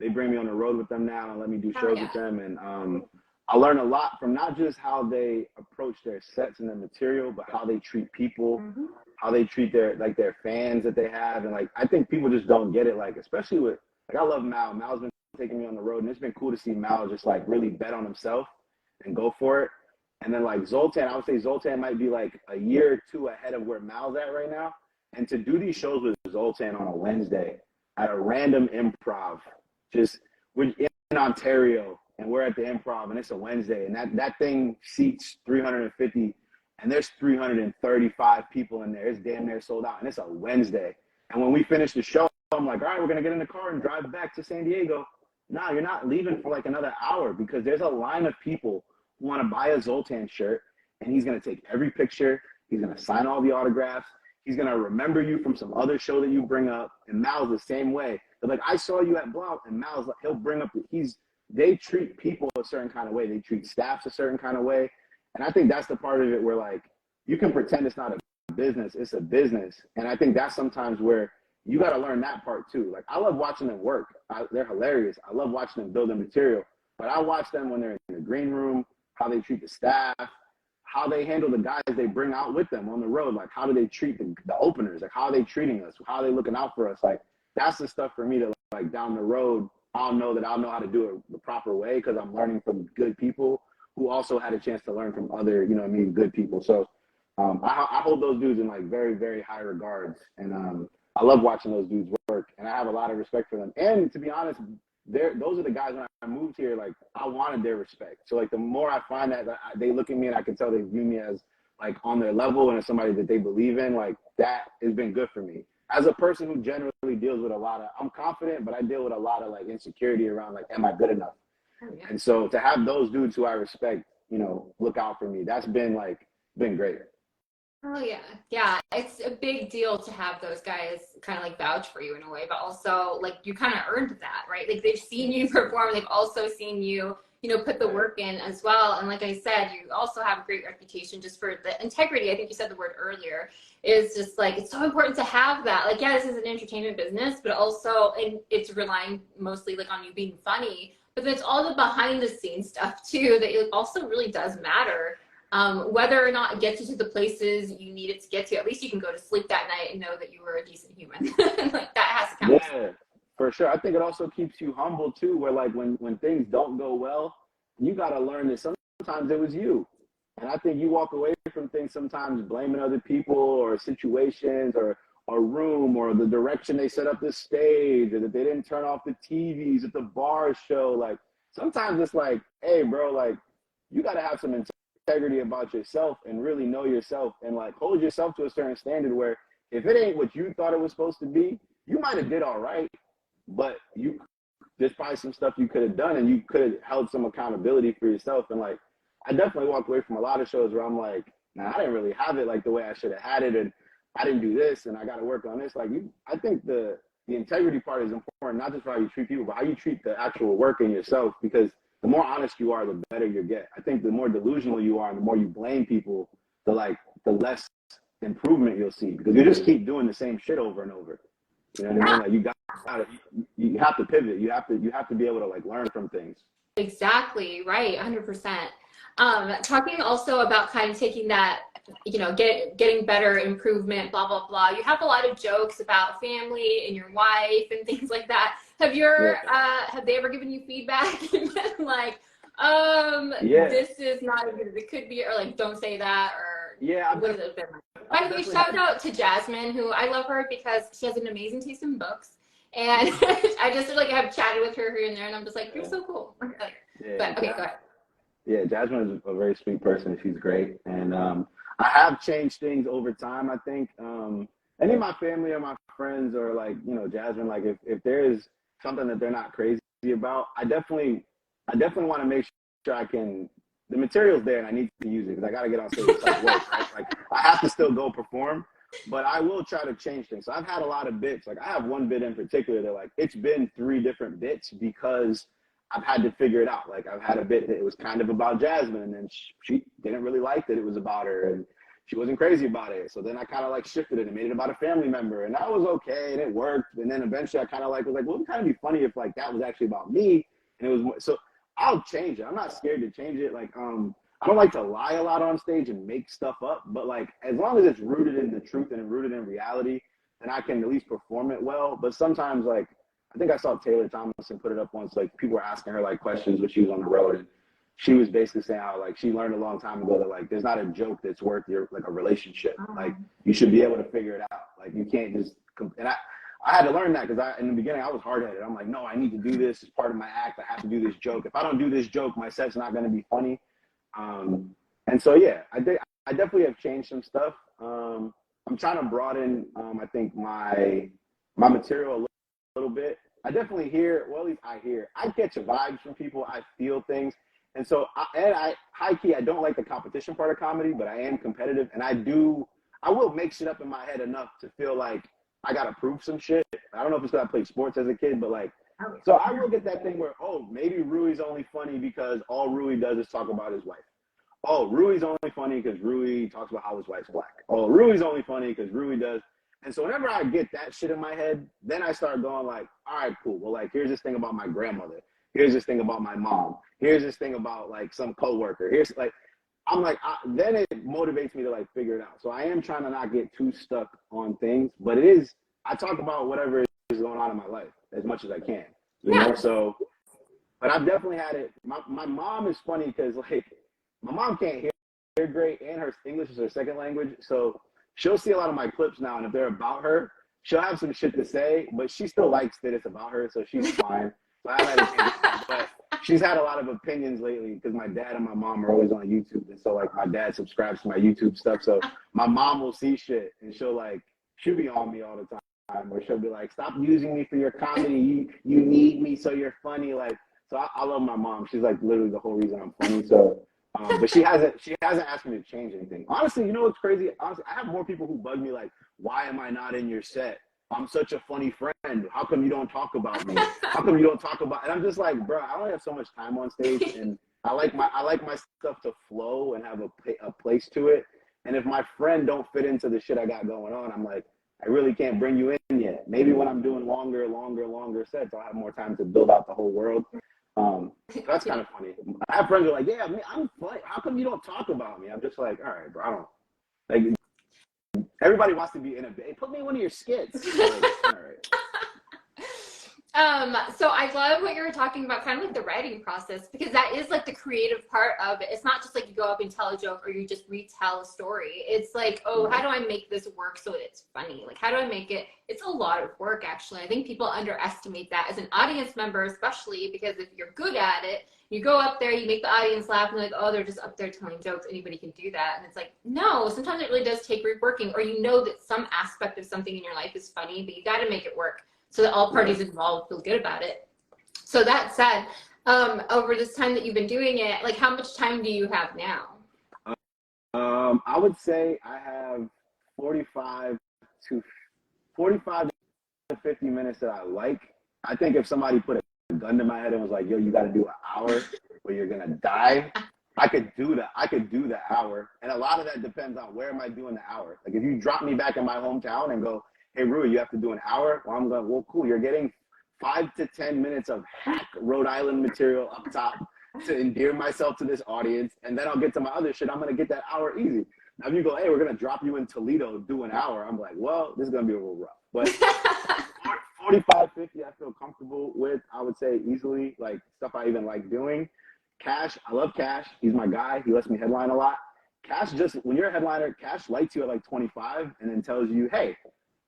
bring me on the road with them now and let me do shows with them. And I learn a lot from not just how they approach their sets and their material, but how they treat people, how they treat their fans that they have. And like, I think people just don't get it. Like, especially with, like, I love Mal. Mal's been taking me on the road, and it's been cool to see Mal just like really bet on himself and go for it. And then like Zoltan, I would say Zoltan might be like a year or 2 ahead of where Mal's at right now. And to do these shows with Zoltan on a Wednesday at a random improv, just we're in Ontario and we're at the improv and it's a Wednesday, and that thing seats 350 and there's 335 people in there. It's damn near sold out, and it's a Wednesday. And when we finish the show, I'm like, all right, we're going to get in the car and drive back to San Diego. No, you're not leaving for like another hour, because there's a line of people who want to buy a Zoltan shirt, and he's going to take every picture. He's going to sign all the autographs. He's going to remember you from some other show that you bring up. And Mal's the same way. But like, I saw you at Blount, and Mal's like, he'll bring up, they treat people a certain kind of way. They treat staffs a certain kind of way. And I think that's the part of it where, like, you can pretend it's not a business, it's a business. And I think that's sometimes where you got to learn that part too. Like, I love watching them work. They're hilarious. I love watching them build their material. But I watch them when they're in the green room, how they treat the staff, how they handle the guys they bring out with them on the road. Like, how do they treat the openers? Like, how are they treating us? How are they looking out for us? Like, that's the stuff for me to, like, down the road, I'll know how to do it the proper way, because I'm learning from good people who also had a chance to learn from other, you know what I mean, good people. So I hold those dudes in, like, very, very high regards. And I love watching those dudes work, and I have a lot of respect for them. And to be honest, those are the guys, when I moved here, like, I wanted their respect. So, like, the more I find that they look at me and I can tell they view me as, like, on their level and as somebody that they believe in, like, that has been good for me. As a person who generally deals with I'm confident, but I deal with a lot of, like, insecurity around, like, am I good enough? And so to have those dudes who I respect, you know, look out for me, that's been great. Oh yeah. Yeah. It's a big deal to have those guys kind of like vouch for you in a way, but also, like, you kind of earned that, right? Like, they've seen you perform. They've also seen you, you know, put the work in as well. And like I said, you also have a great reputation just for the integrity. I think you said the word earlier, is just like, it's so important to have that. Like, yeah, this is an entertainment business, but also, and it's relying mostly like on you being funny, but then it's all the behind the scenes stuff too, that it also really does matter. Whether or not it gets you to the places you need it to get to, at least you can go to sleep that night and know that you were a decent human. Like, that has to count. Yeah, for sure. I think it also keeps you humble too, where, like, when things don't go well, you got to learn that sometimes it was you. And I think you walk away from things sometimes blaming other people or situations or a room or the direction they set up the stage, or that they didn't turn off the TVs at the bar show. Like, sometimes it's like, hey, bro, like, you got to have some integrity about yourself and really know yourself, and, like, hold yourself to a certain standard where if it ain't what you thought it was supposed to be, you might have did all right, but there's probably some stuff you could have done, and you could have held some accountability for yourself. And, like, I definitely walked away from a lot of shows where I'm like, now I didn't really have it like the way I should have had it, and I didn't do this, and I got to work on this. Like I think the integrity part is important, not just for how you treat people, but how you treat the actual work in yourself, because the more honest you are, the better you get. I think the more delusional you are and the more you blame people, the less improvement you'll see, because you just keep doing the same shit over and over. You know what I mean? Like you have to pivot. You have to be able to like learn from things. Exactly, right, 100%. Talking also about kind of taking that, you know, getting better, improvement, blah, blah, blah. You have a lot of jokes about family and your wife and things like that. Have they ever given you feedback? Like, this is not as good as it could be, or like, don't say that, or what has it been like? By the way, shout out to Jasmine, who I love her because she has an amazing taste in books. And I just like have chatted with her here and there, and I'm just like, you're so cool. But okay, go ahead. Yeah, Jasmine is a very sweet person. She's great, and I have changed things over time. I think any of my family or my friends or like, you know, Jasmine, like if there is something that they're not crazy about, I definitely want to make sure the material's there and I need to use it, because I got to get on stage and start work, right? Like I have to still go perform. But I will try to change things. So I've had a lot of bits. Like I have one bit in particular that like it's been 3 different bits because I've had to figure it out. Like I've had a bit that it was kind of about Jasmine, and she didn't really like that it was about her, and she wasn't crazy about it. So then I kind of like shifted it and made it about a family member, and that was okay, and it worked. And then eventually I kind of like was like, well, it would kind of be funny if like that was actually about me, and it was more, so I'll change it. I'm not scared to change it. Like I don't like to lie a lot on stage and make stuff up, but like as long as it's rooted in the truth and rooted in reality, then I can at least perform it well. But sometimes, like I think I saw Taylor Thomason put it up once, like people were asking her like questions when she was on the road, and she was basically saying how like she learned a long time ago that like there's not a joke that's worth your like a relationship. Like you should be able to figure it out. Like you can't just and I had to learn that, because in the beginning I was hard-headed. I'm like, no, I need to do this as part of my act. I have to do this joke. If I don't do this joke, my set's not going to be funny. And so, yeah, I definitely have changed some stuff. I'm trying to broaden, I think my material a little bit. I definitely hear, well, at least I catch vibes from people. I feel things. And so, high key, I don't like the competition part of comedy, but I am competitive, and I will make shit up in my head enough to feel like I got to prove some shit. I don't know if it's because I played sports as a kid, but like, so I will get that thing where, oh, maybe Rui's only funny because all Rui does is talk about his wife. Oh, Rui's only funny because Rui talks about how his wife's black. Oh, Rui's only funny because Rui does. And so whenever I get that shit in my head, then I start going like, all right, cool. Well, like, here's this thing about my grandmother. Here's this thing about my mom. Here's this thing about like some coworker. Here's like, I'm like, then it motivates me to like figure it out. So I am trying to not get too stuck on things, but I talk about whatever is going on in my life as much as I can, you know? So, but I've definitely had it. My mom is funny because like, my mom can't hear great, and her English is her second language. So she'll see a lot of my clips now, and if they're about her, she'll have some shit to say, but she still likes that it's about her, so she's fine. So I haven't had it, but she's had a lot of opinions lately because my dad and my mom are always on YouTube, and so like my dad subscribes to my YouTube stuff. So my mom will see shit, and she'll be on me all the time, or she'll be like, "Stop using me for your comedy. You need me so you're funny." Like, so I love my mom. She's like literally the whole reason I'm funny. So. But she hasn't asked me to change anything. Honestly, you know what's crazy? Honestly, I have more people who bug me like, why am I not in your set? I'm such a funny friend. How come you don't talk about me? How come you don't talk about? And I'm just like, bro, I only have so much time on stage, and I like my stuff to flow and have a place to it. And if my friend don't fit into the shit I got going on, I'm like, I really can't bring you in yet. Maybe when I'm doing longer sets, I'll have more time to build out the whole world. That's kind of funny. I have friends who are like, yeah, I'm funny. How come you don't talk about me? I'm just like, all right, bro, I don't. Like, everybody wants to be in a bit. Put me in one of your skits. Like, all right. So I love what you were talking about, kind of like the writing process, because that is like the creative part of it. It's not just like you go up and tell a joke or you just retell a story. It's like, oh, how do I make this work so it's funny? Like, how do I make it? It's a lot of work, actually. I think people underestimate that as an audience member, especially because if you're good at it, you go up there, you make the audience laugh, and they're like, oh, they're just up there telling jokes. Anybody can do that. And it's like, no, sometimes it really does take reworking, or you know that some aspect of something in your life is funny, but you got to make it work so that all parties involved feel good about it. So that said, over this time that you've been doing it, like how much time do you have now? I would say I have 45 to 45 to 50 minutes that I like. I think if somebody put a gun to my head and was like, yo, you got to do an hour or you're going to die, I could do that. I could do the hour. And a lot of that depends on where am I doing the hour. Like if you drop me back in my hometown and go, hey, Rui, you have to do an hour. Well, I'm going, well, cool. You're getting 5 to 10 minutes of hack Rhode Island material up top to endear myself to this audience. And then I'll get to my other shit. I'm going to get that hour easy. Now, if you go, hey, we're going to drop you in Toledo, do an hour, I'm like, well, this is going to be a little rough. But 45, 50, I feel comfortable with, I would say easily, like stuff I even like doing. Cash, I love Cash. He's my guy. He lets me headline a lot. Cash just, when you're a headliner, Cash lights you at like 25 and then tells you, hey,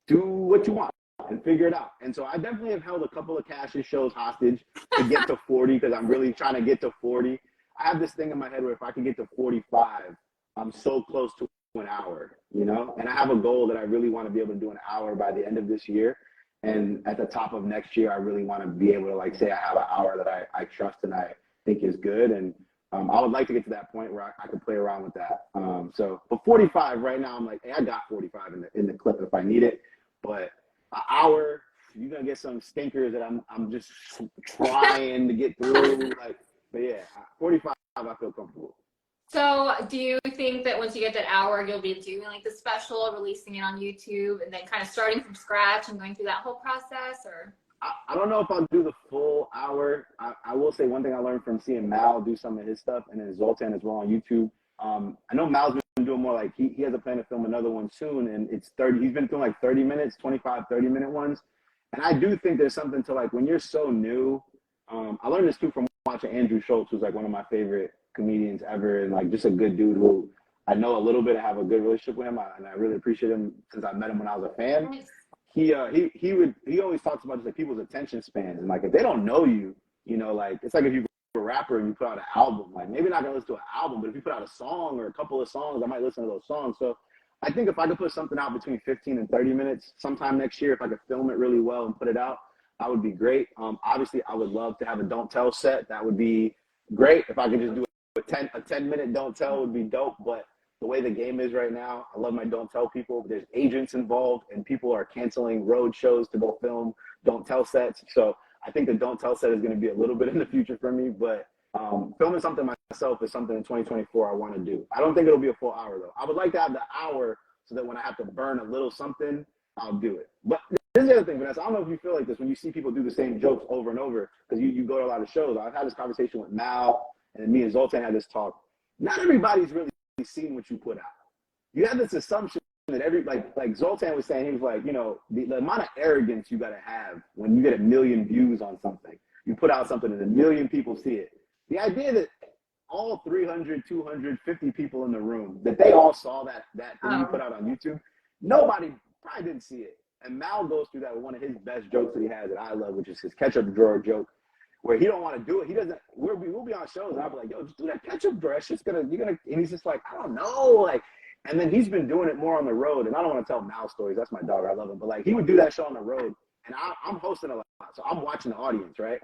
do what you want and figure it out. And so I definitely have held a couple of Cash's shows hostage to get to 40 because I'm really trying to get to 40. I have this thing in my head where if I can get to 45, I'm so close to an hour, you know? And I have a goal that I really want to be able to do an hour by the end of this year. And at the top of next year, I really want to be able to like say I have an hour that I trust and I think is good. And I would like to get to that point where I can play around with that. But 45 right now, I'm like, hey, I got 45 in the clip if I need it. But an hour, you're gonna get some stinkers that I'm just trying to get through. Like, but yeah, 45, I feel comfortable. So do you think that once you get that hour, you'll be doing like the special, releasing it on YouTube, and then kind of starting from scratch and going through that whole process? Or I don't know if I'll do the full hour. I will say one thing I learned from seeing Mal do some of his stuff, and then Zoltan as well on YouTube. I know Mal's been doing more like he has a plan to film another one soon, and it's 30. He's been doing like 30 minutes, 25, 30-minute ones. And I do think there's something to like when you're so new. I learned this too from watching Andrew Schultz, who's like one of my favorite comedians ever, and like just a good dude who I know a little bit. I have a good relationship with him, and I really appreciate him since I met him when I was a fan. nice. He always talks about just like people's attention spans, and like if they don't know you, you know, like it's like if you go a rapper and you put out an album, like maybe not gonna listen to an album, but if you put out a song or a couple of songs, I might listen to those songs. So I think if I could put something out between 15 and 30 minutes sometime next year, if I could film it really well and put it out, that would be great. Obviously, I would love to have a don't tell set. That would be great. If I could just do a 10-minute don't tell would be dope. But the way the game is right now, I love my don't tell people. There's agents involved, and people are canceling road shows to go film don't tell sets. So I think the don't tell set is going to be a little bit in the future for me. But filming something myself is something in 2024 I want to do. I don't think it'll be a full hour though. I would like to have the hour so that when I have to burn a little something, I'll do it. But this is the other thing, Vanessa. I don't know if you feel like this when you see people do the same jokes over and over, because you go to a lot of shows. I've had this conversation with Mal, and me and Zoltan had this talk. Not everybody's really seen what you put out. You have this assumption that like Zoltan was saying, he was like, you know, the amount of arrogance you got to have when you get 1 million views on something. You put out something and 1 million people see it. The idea that all 300, 250 people in the room, that they all saw that thing you put out on YouTube, nobody probably didn't see it. And Mal goes through that with one of his best jokes that he has that I love, which is his ketchup drawer joke, where he don't want to do it. He doesn't. We'll be on shows, and I'll be like, "Yo, just do that ketchup drawer. It's just you're gonna." And he's just like, "I don't know." Like, and then he's been doing it more on the road. And I don't want to tell Mal stories. That's my dog. I love him. But like, he would do that show on the road, and I'm hosting a lot, so I'm watching the audience, right?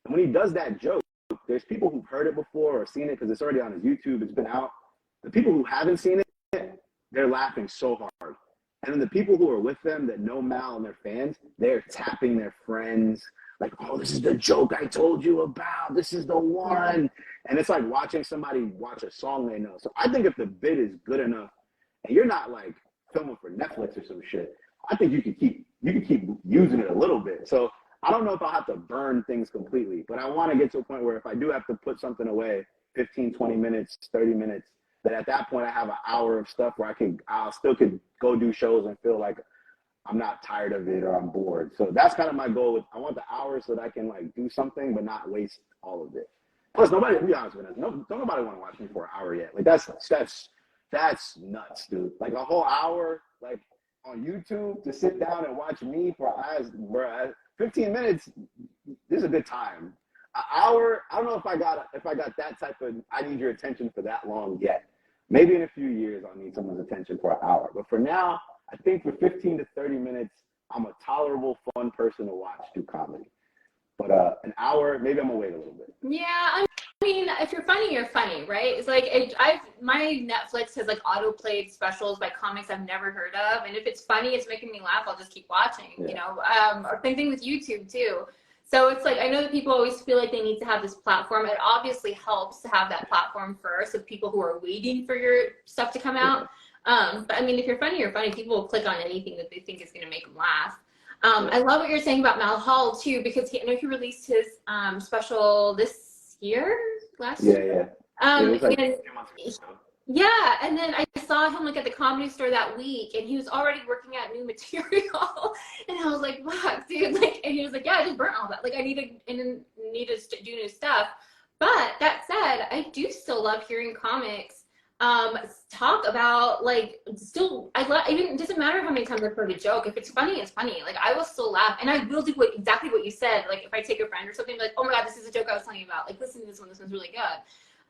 And when he does that joke, there's people who've heard it before or seen it because it's already on his YouTube. It's been out. The people who haven't seen it, they're laughing so hard. And then the people who are with them that know Mal and their fans, they're tapping their friends like, oh, this is the joke I told you about. This is the one. And it's like watching somebody watch a song they know. So I think if the bit is good enough and you're not like filming for Netflix or some shit, I think you can keep using it a little bit. So I don't know if I'll have to burn things completely, but I want to get to a point where if I do have to put something away, 15, 20 minutes, 30 minutes, that at that point I have an hour of stuff where I still could go do shows and feel like I'm not tired of it or I'm bored. So that's kind of my goal. I want the hours so that I can like do something but not waste all of it. Plus, nobody, to be honest with us, don't nobody want to watch me for an hour yet. Like that's nuts, dude. Like a whole hour, like on YouTube to sit down and watch me for eyes, bro. 15 minutes, this is a good time. An hour, I don't know if I got that type of I need your attention for that long yet. Maybe in a few years I'll need someone's attention for an hour. But for now, I think for 15 to 30 minutes, I'm a tolerable, fun person to watch do comedy. But an hour, maybe I'm gonna wait a little bit. Yeah, mean, if you're funny, right? It's like my Netflix has like auto-played specials by comics I've never heard of, and if it's funny, it's making me laugh, I'll just keep watching, you know? Same thing with YouTube too. So it's like, I know that people always feel like they need to have this platform. It obviously helps to have that platform first of people who are waiting for your stuff to come out. But I mean, if you're funny, people will click on anything that they think is going to make them laugh. I love what you're saying about Mal Hall too, because I know he released his special this year, last year. Yeah, and then I saw him like at the Comedy Store that week, and he was already working at new material, and I was like, "Fuck, dude!" Like, and he was like, "Yeah, I just burnt all that. Like, I need to do new stuff." But that said, I do still love hearing comics talk about like even it doesn't matter how many times I've heard a joke. If it's funny, it's funny. Like I will still laugh, and I will do exactly what you said. Like if I take a friend or something, like, "Oh my god, this is a joke I was telling you about. Like listen to this one. This one's really good."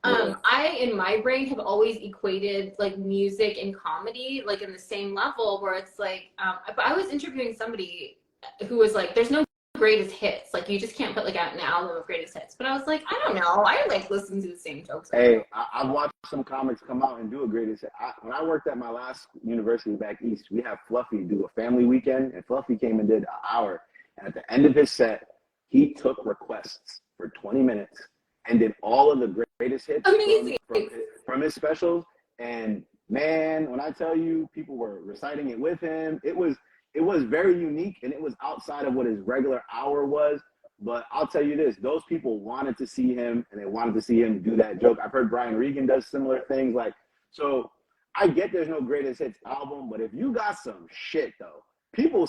I, in my brain, have always equated like music and comedy like in the same level, where it's like, but I was interviewing somebody who was like, "There's no greatest hits. Like you just can't put like out an album of greatest hits." But I was like, I don't know. I like listen to the same jokes. Hey, I've watched some comics come out and do a greatest hit. When I worked at my last university back east, we had Fluffy do a family weekend, and Fluffy came and did an hour. And at the end of his set, he took requests for 20 minutes and did all of the greatest hits from his specials. And man, when I tell you, people were reciting it with him. It was very unique, and it was outside of what his regular hour was. But I'll tell you this, those people wanted to see him, and they wanted to see him do that joke. I've heard Brian Regan does similar things. Like, so I get there's no greatest hits album, but if you got some shit though, people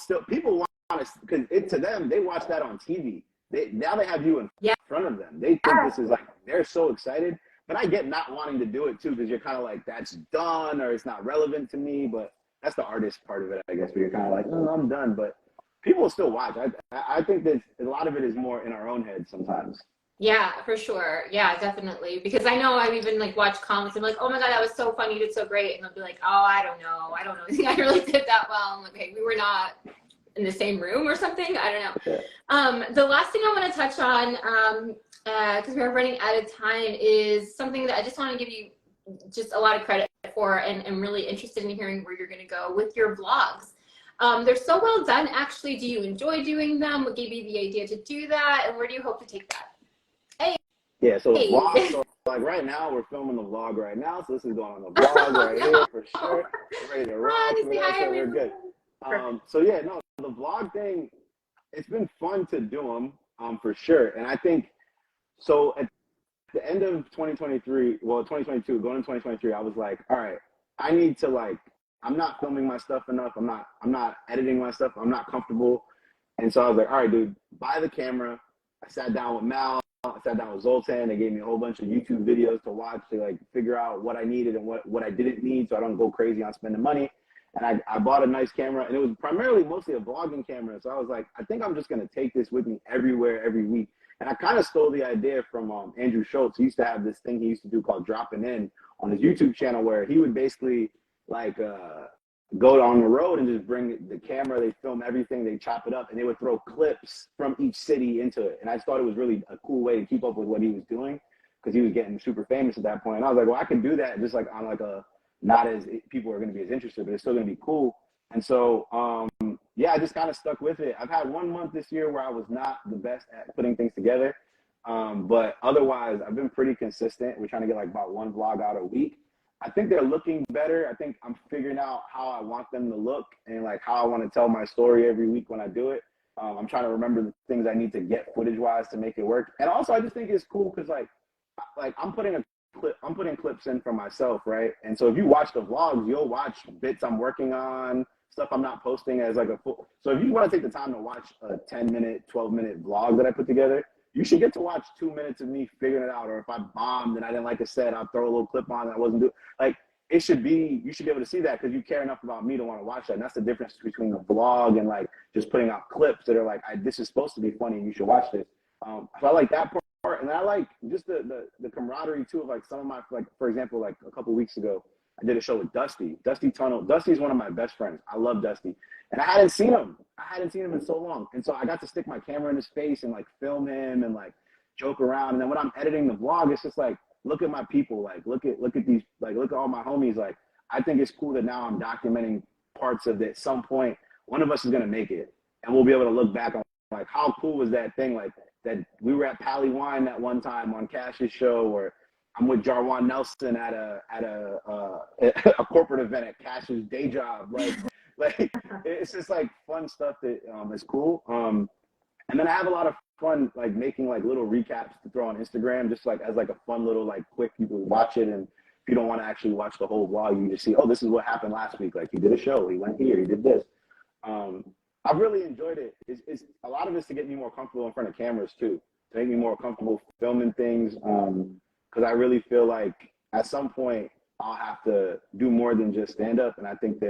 want to, because to them, they watch that on TV. Now they have you in front of them. They think this is like, they're so excited. But I get not wanting to do it too, because you're kind of like, that's done, or it's not relevant to me. But that's the artist part of it, I guess, where you're kind of like, oh, I'm done. But people still watch. I think that a lot of it is more in our own heads sometimes. Yeah, for sure. Yeah, definitely. Because I know I've even like watched comments. I'm like, "Oh my god, that was so funny. You did so great." And they'll be like, "Oh, I don't know. I think I really did that well." I'm like, "Okay, we were not in the same room or something." I don't know. Yeah. The last thing I want to touch on, because we're running out of time, is something that I just want to give you just a lot of credit for, and I'm really interested in hearing where you're going to go with your vlogs. They're so well done, actually. Do you enjoy doing them? What gave you the idea to do that, and where do you hope to take that? Hey. Yeah, so vlogs, so like right now, we're filming the vlog right now, so this is going on the vlog right here for sure. We're ready to rock, so we're good. So yeah, no, the vlog thing, it's been fun to do them, for sure. And I think, so at the end of 2023, well, 2022, going into 2023, I was like, all right, I need to like, I'm not filming my stuff enough. I'm not editing my stuff. I'm not comfortable. And so I was like, all right, dude, buy the camera. I sat down with Mal. I sat down with Zoltan. They gave me a whole bunch of YouTube videos to watch to like figure out what I needed and what I didn't need, so I don't go crazy on spending money. And I bought a nice camera, and it was mostly a vlogging camera. So I was like, I think I'm just going to take this with me everywhere, every week. And I kind of stole the idea from Andrew Schultz. He used to have this thing he used to do called Dropping In on his YouTube channel, where he would basically like go on the road and just bring the camera. They film everything, they chop it up, and they would throw clips from each city into it. And I just thought it was really a cool way to keep up with what he was doing, because he was getting super famous at that point. And I was like, well, I can do that just like on like a, not as people are going to be as interested, but it's still going to be cool. And so, yeah, I just kind of stuck with it. I've had 1 month this year where I was not the best at putting things together. But otherwise, I've been pretty consistent. We're trying to get like about one vlog out a week. I think they're looking better. I think I'm figuring out how I want them to look and like how I want to tell my story every week when I do it. I'm trying to remember the things I need to get footage-wise to make it work. And also, I just think it's cool because like I'm putting clips in for myself, right? And so if you watch the vlogs, you'll watch bits I'm working on, stuff I'm not posting as like a full. So if you want to take the time to watch a 10-minute, 12-minute vlog that I put together, you should get to watch 2 minutes of me figuring it out. Or if I bombed and I didn't like a set, I'll throw a little clip on that I wasn't doing. Like, you should be able to see that because you care enough about me to want to watch that. And that's the difference between a vlog and like just putting out clips that are like, this is supposed to be funny and you should watch this. So I like that part. And I like just the camaraderie too of like some of my, like, for example, like a couple weeks ago, I did a show with Dusty Tunnel. Dusty's one of my best friends. I love Dusty. And I hadn't seen him in so long. And so I got to stick my camera in his face and like film him and like joke around. And then when I'm editing the vlog, it's just like, look at my people, like look at these, like look at all my homies. Like I think it's cool that now I'm documenting parts of it. At some point, one of us is gonna make it, and we'll be able to look back on like how cool was that thing, like that we were at Pally Wine that one time on Cash's show, or I'm with Jarwan Nelson at a corporate event at Cash's day job. Like it's just like fun stuff that is cool. And then I have a lot of fun like making like little recaps to throw on Instagram, just like as like a fun little like quick, you can watch it, and if you don't want to actually watch the whole vlog, you just see, oh, this is what happened last week. Like he did a show, he went here, he did this. I've really enjoyed it. It's a lot of it's to get me more comfortable in front of cameras too, to make me more comfortable filming things. Because I really feel like at some point I'll have to do more than just stand up, and I think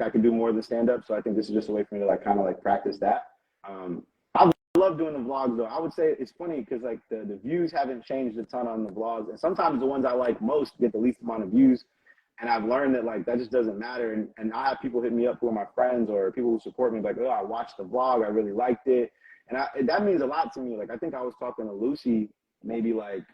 I can do more than stand up. So I think this is just a way for me to like kind of like practice that. I love doing the vlogs though. I would say it's funny because like the views haven't changed a ton on the vlogs, and sometimes the ones I like most get the least amount of views. And I've learned that like that just doesn't matter. And I have people hit me up who are my friends or people who support me like, oh, I watched the vlog, I really liked it. And that means a lot to me. Like I think I was talking to Lucey maybe like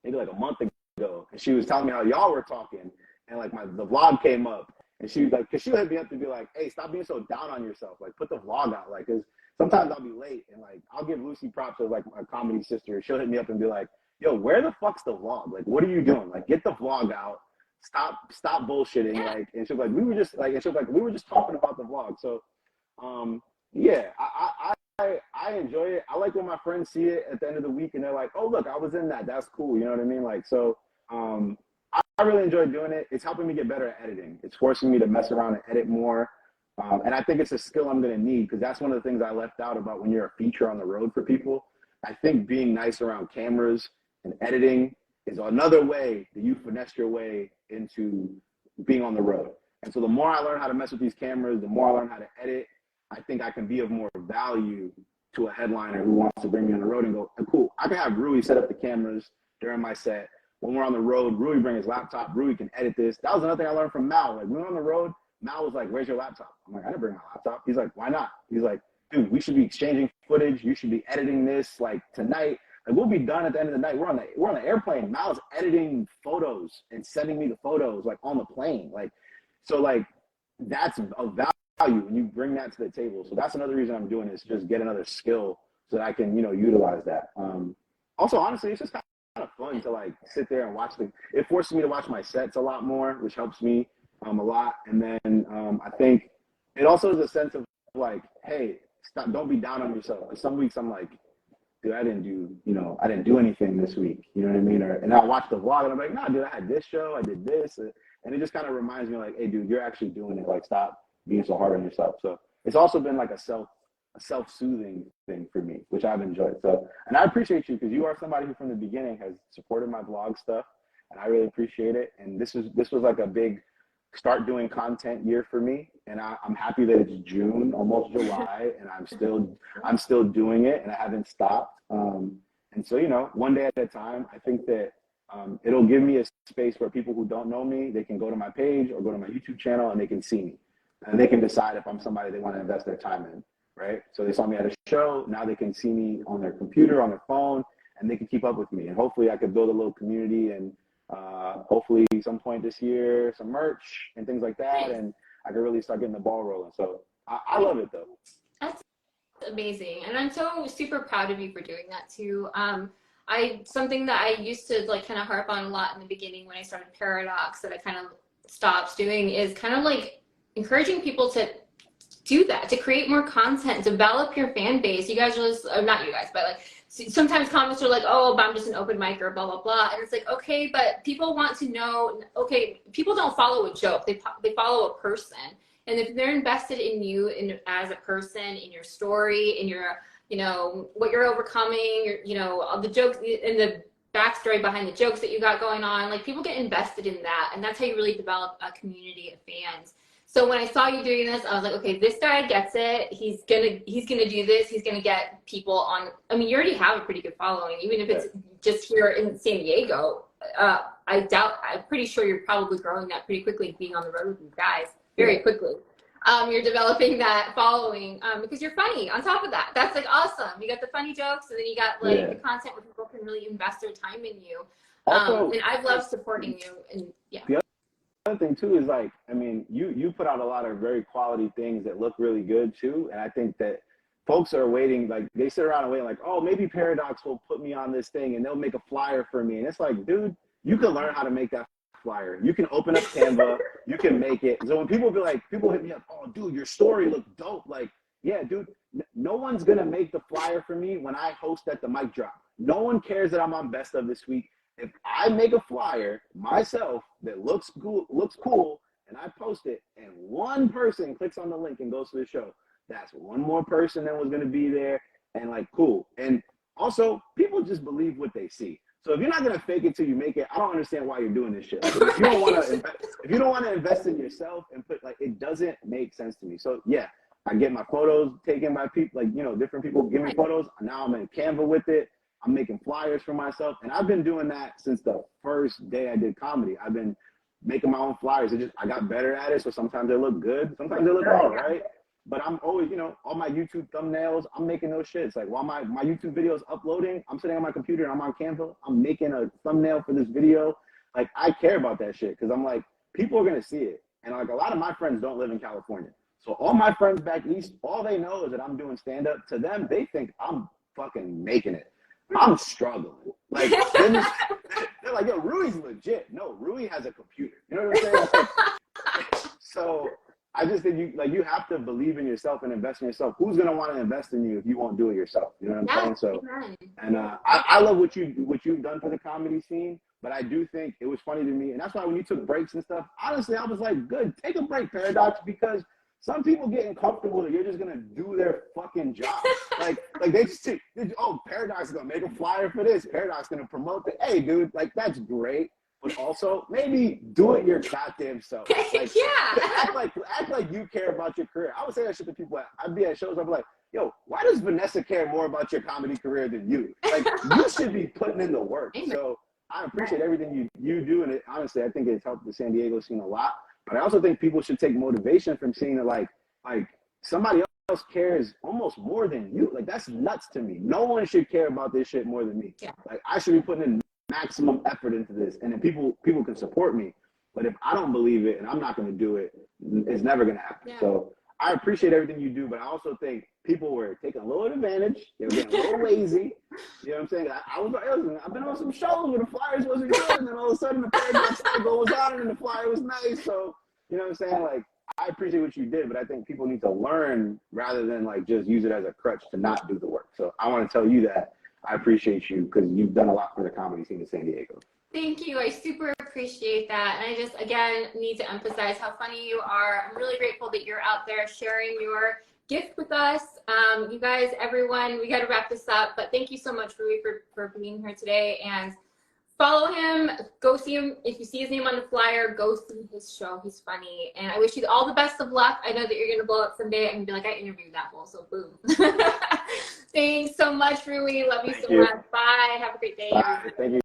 a month ago, and she was telling me how y'all were talking, and like the vlog came up, and she was like, cause she hit me up to be like, hey, stop being so down on yourself. Like put the vlog out. Like, cause sometimes I'll be late, and like I'll give Lucey props as like my comedy sister. She'll hit me up and be like, yo, where the fuck's the vlog? Like, what are you doing? Like, get the vlog out. Stop bullshitting. Like, and she'll be like, we were just talking about the vlog. So, yeah, I enjoy it. I like when my friends see it at the end of the week and they're like, oh, look, I was in that. That's cool. You know what I mean? Like, so, I really enjoy doing it. It's helping me get better at editing. It's forcing me to mess around and edit more. And I think it's a skill I'm going to need, because that's one of the things I left out about when you're a feature on the road for people. I think being nice around cameras and editing is another way that you finesse your way into being on the road. And so the more I learn how to mess with these cameras, the more I learn how to edit, I think I can be of more value to a headliner who wants to bring me on the road and go, cool, I can have Rui set up the cameras during my set. When we're on the road, Rui bring his laptop, Rui can edit this. That was another thing I learned from Mal. Like when we're on the road, Mal was like, where's your laptop? I'm like, I didn't bring my laptop. He's like, why not? He's like, dude, we should be exchanging footage. You should be editing this like tonight. Like we'll be done at the end of the night. We're on the airplane. Mal's editing photos and sending me the photos like on the plane. Like, so like that's a value when you bring that to the table. So that's another reason I'm doing this, just get another skill so that I can, utilize that. Also, honestly, it's just kind of fun to like sit there and watch it forces me to watch my sets a lot more, which helps me a lot. And then I think it also is a sense of like, hey, don't be down on yourself. Some weeks I'm like, dude, I didn't do anything this week. You know what I mean? And I watch the vlog and I'm like, nah, dude, I had this show, I did this. And it just kind of reminds me like, hey, dude, you're actually doing it. Like, stop being so hard on yourself. So it's also been like a self-soothing thing for me, which I've enjoyed. So, and I appreciate you because you are somebody who from the beginning has supported my vlog stuff, and I really appreciate it. And this was like a big start doing content year for me, and I'm happy that it's June, almost July, and I'm still doing it, and I haven't stopped. And so, one day at a time, I think that it'll give me a space where people who don't know me, they can go to my page or go to my YouTube channel and they can see me, and they can decide if I'm somebody they want to invest their time in, right? So they saw me at a show, now they can see me on their computer, on their phone, and they can keep up with me. And hopefully I could build a little community, and hopefully some point this year, some merch and things like that, and I could really start getting the ball rolling. So I love it though. That's amazing, and I'm so super proud of you for doing that too. Something that I used to like kind of harp on a lot in the beginning when I started Paradox that I kind of stopped doing is kind of like encouraging people to do that, to create more content, develop your fan base. You guys are just, not you guys, but like sometimes comments are like, oh, but I'm just an open micer, blah, blah, blah. And it's like, okay, but people want to know, okay, people don't follow a joke. They follow a person. And if they're invested in you as a person, in your story, in your, what you're overcoming, all the jokes and the backstory behind the jokes that you got going on, like people get invested in that. And that's how you really develop a community of fans. So when I saw you doing this, I was like, okay, this guy gets it. He's gonna do this. He's gonna get people on. I mean, you already have a pretty good following, even if it's just here in San Diego. I'm pretty sure you're probably growing that pretty quickly, being on the road with these guys very quickly. You're developing that following because you're funny on top of that. That's like awesome. You got the funny jokes, and then you got like the content where people can really invest their time in you. Also, and I've loved supporting you. And yeah. The other thing too is like, I mean, you put out a lot of very quality things that look really good too, and I think that folks are waiting, like they sit around and wait, like, oh, maybe Paradox will put me on this thing and they'll make a flyer for me, and it's like, dude, you can learn how to make that flyer. You can open up Canva, you can make it. So when people hit me up, oh, dude, your story looked dope. Like, yeah, dude, no one's gonna make the flyer for me when I host at the mic drop. No one cares that I'm on Best of this week. If I make a flyer myself that looks cool, and I post it, and one person clicks on the link and goes to the show, that's one more person that was gonna be there, and like, cool. And also, people just believe what they see. So if you're not gonna fake it till you make it, I don't understand why you're doing this shit. Like, if you don't want to invest in yourself and put, like, it doesn't make sense to me. So yeah, I get my photos taken by people, like, you know, different people give me photos. Now I'm in Canva with it. I'm making flyers for myself, and I've been doing that since the first day I did comedy. I've been making my own flyers. I got better at it, so sometimes they look good, sometimes they look all right. But I'm always, you know, all my YouTube thumbnails, I'm making those shits. Like while my YouTube video is uploading, I'm sitting on my computer and I'm on Canva. I'm making a thumbnail for this video. Like, I care about that shit because I'm like, people are going to see it. And like, a lot of my friends don't live in California. So all my friends back east, all they know is that I'm doing stand-up. To them, they think I'm fucking making it. I'm struggling. Like, they're like, yo, Rui's legit. No, Rui has a computer. You know what I'm saying? So I just think you have to believe in yourself and invest in yourself. Who's gonna want to invest in you if you won't do it yourself? You know what I'm saying? So, and I love what you've done for the comedy scene. But I do think it was funny to me, and that's why when you took breaks and stuff, honestly, I was like, good, take a break, Paradox, because some people getting comfortable that you're just gonna do their fucking job. like they just say, oh, Paradox is gonna make a flyer for this. Paradox is gonna promote it. Hey, dude, like, that's great. But also, maybe do it your goddamn self. Like, act like you care about your career. I would say that shit to people. I'd be at shows. I'd be like, yo, why does Vanessa care more about your comedy career than you? Like, you should be putting in the work. So I appreciate everything you do, and honestly, I think it's helped the San Diego scene a lot. But I also think people should take motivation from seeing that, like somebody else cares almost more than you. Like, that's nuts to me. No one should care about this shit more than me. Yeah. Like, I should be putting in maximum effort into this, and then people can support me. But if I don't believe it and I'm not going to do it, it's never going to happen. Yeah. So I appreciate everything you do, but I also think people were taking a little advantage. They were getting a little lazy. You know what I'm saying? I've been on some shows where the flyers wasn't good, and then all of a sudden the Paradox logo was on and the flyer was nice. So, you know what I'm saying? Like, I appreciate what you did, but I think people need to learn rather than like just use it as a crutch to not do the work. So I want to tell you that I appreciate you because you've done a lot for the comedy scene in San Diego. Thank you. I super appreciate that. And I just, again, need to emphasize how funny you are. I'm really grateful that you're out there sharing your gift with us. You guys, everyone, we got to wrap this up. But thank you so much, Rui, for being here today. And follow him. Go see him. If you see his name on the flyer, go see his show. He's funny. And I wish you all the best of luck. I know that you're going to blow up someday and be like, I interviewed that fool, so boom. Thanks so much, Rui. Love you so much. Bye. Have a great day. Bye. Thank you.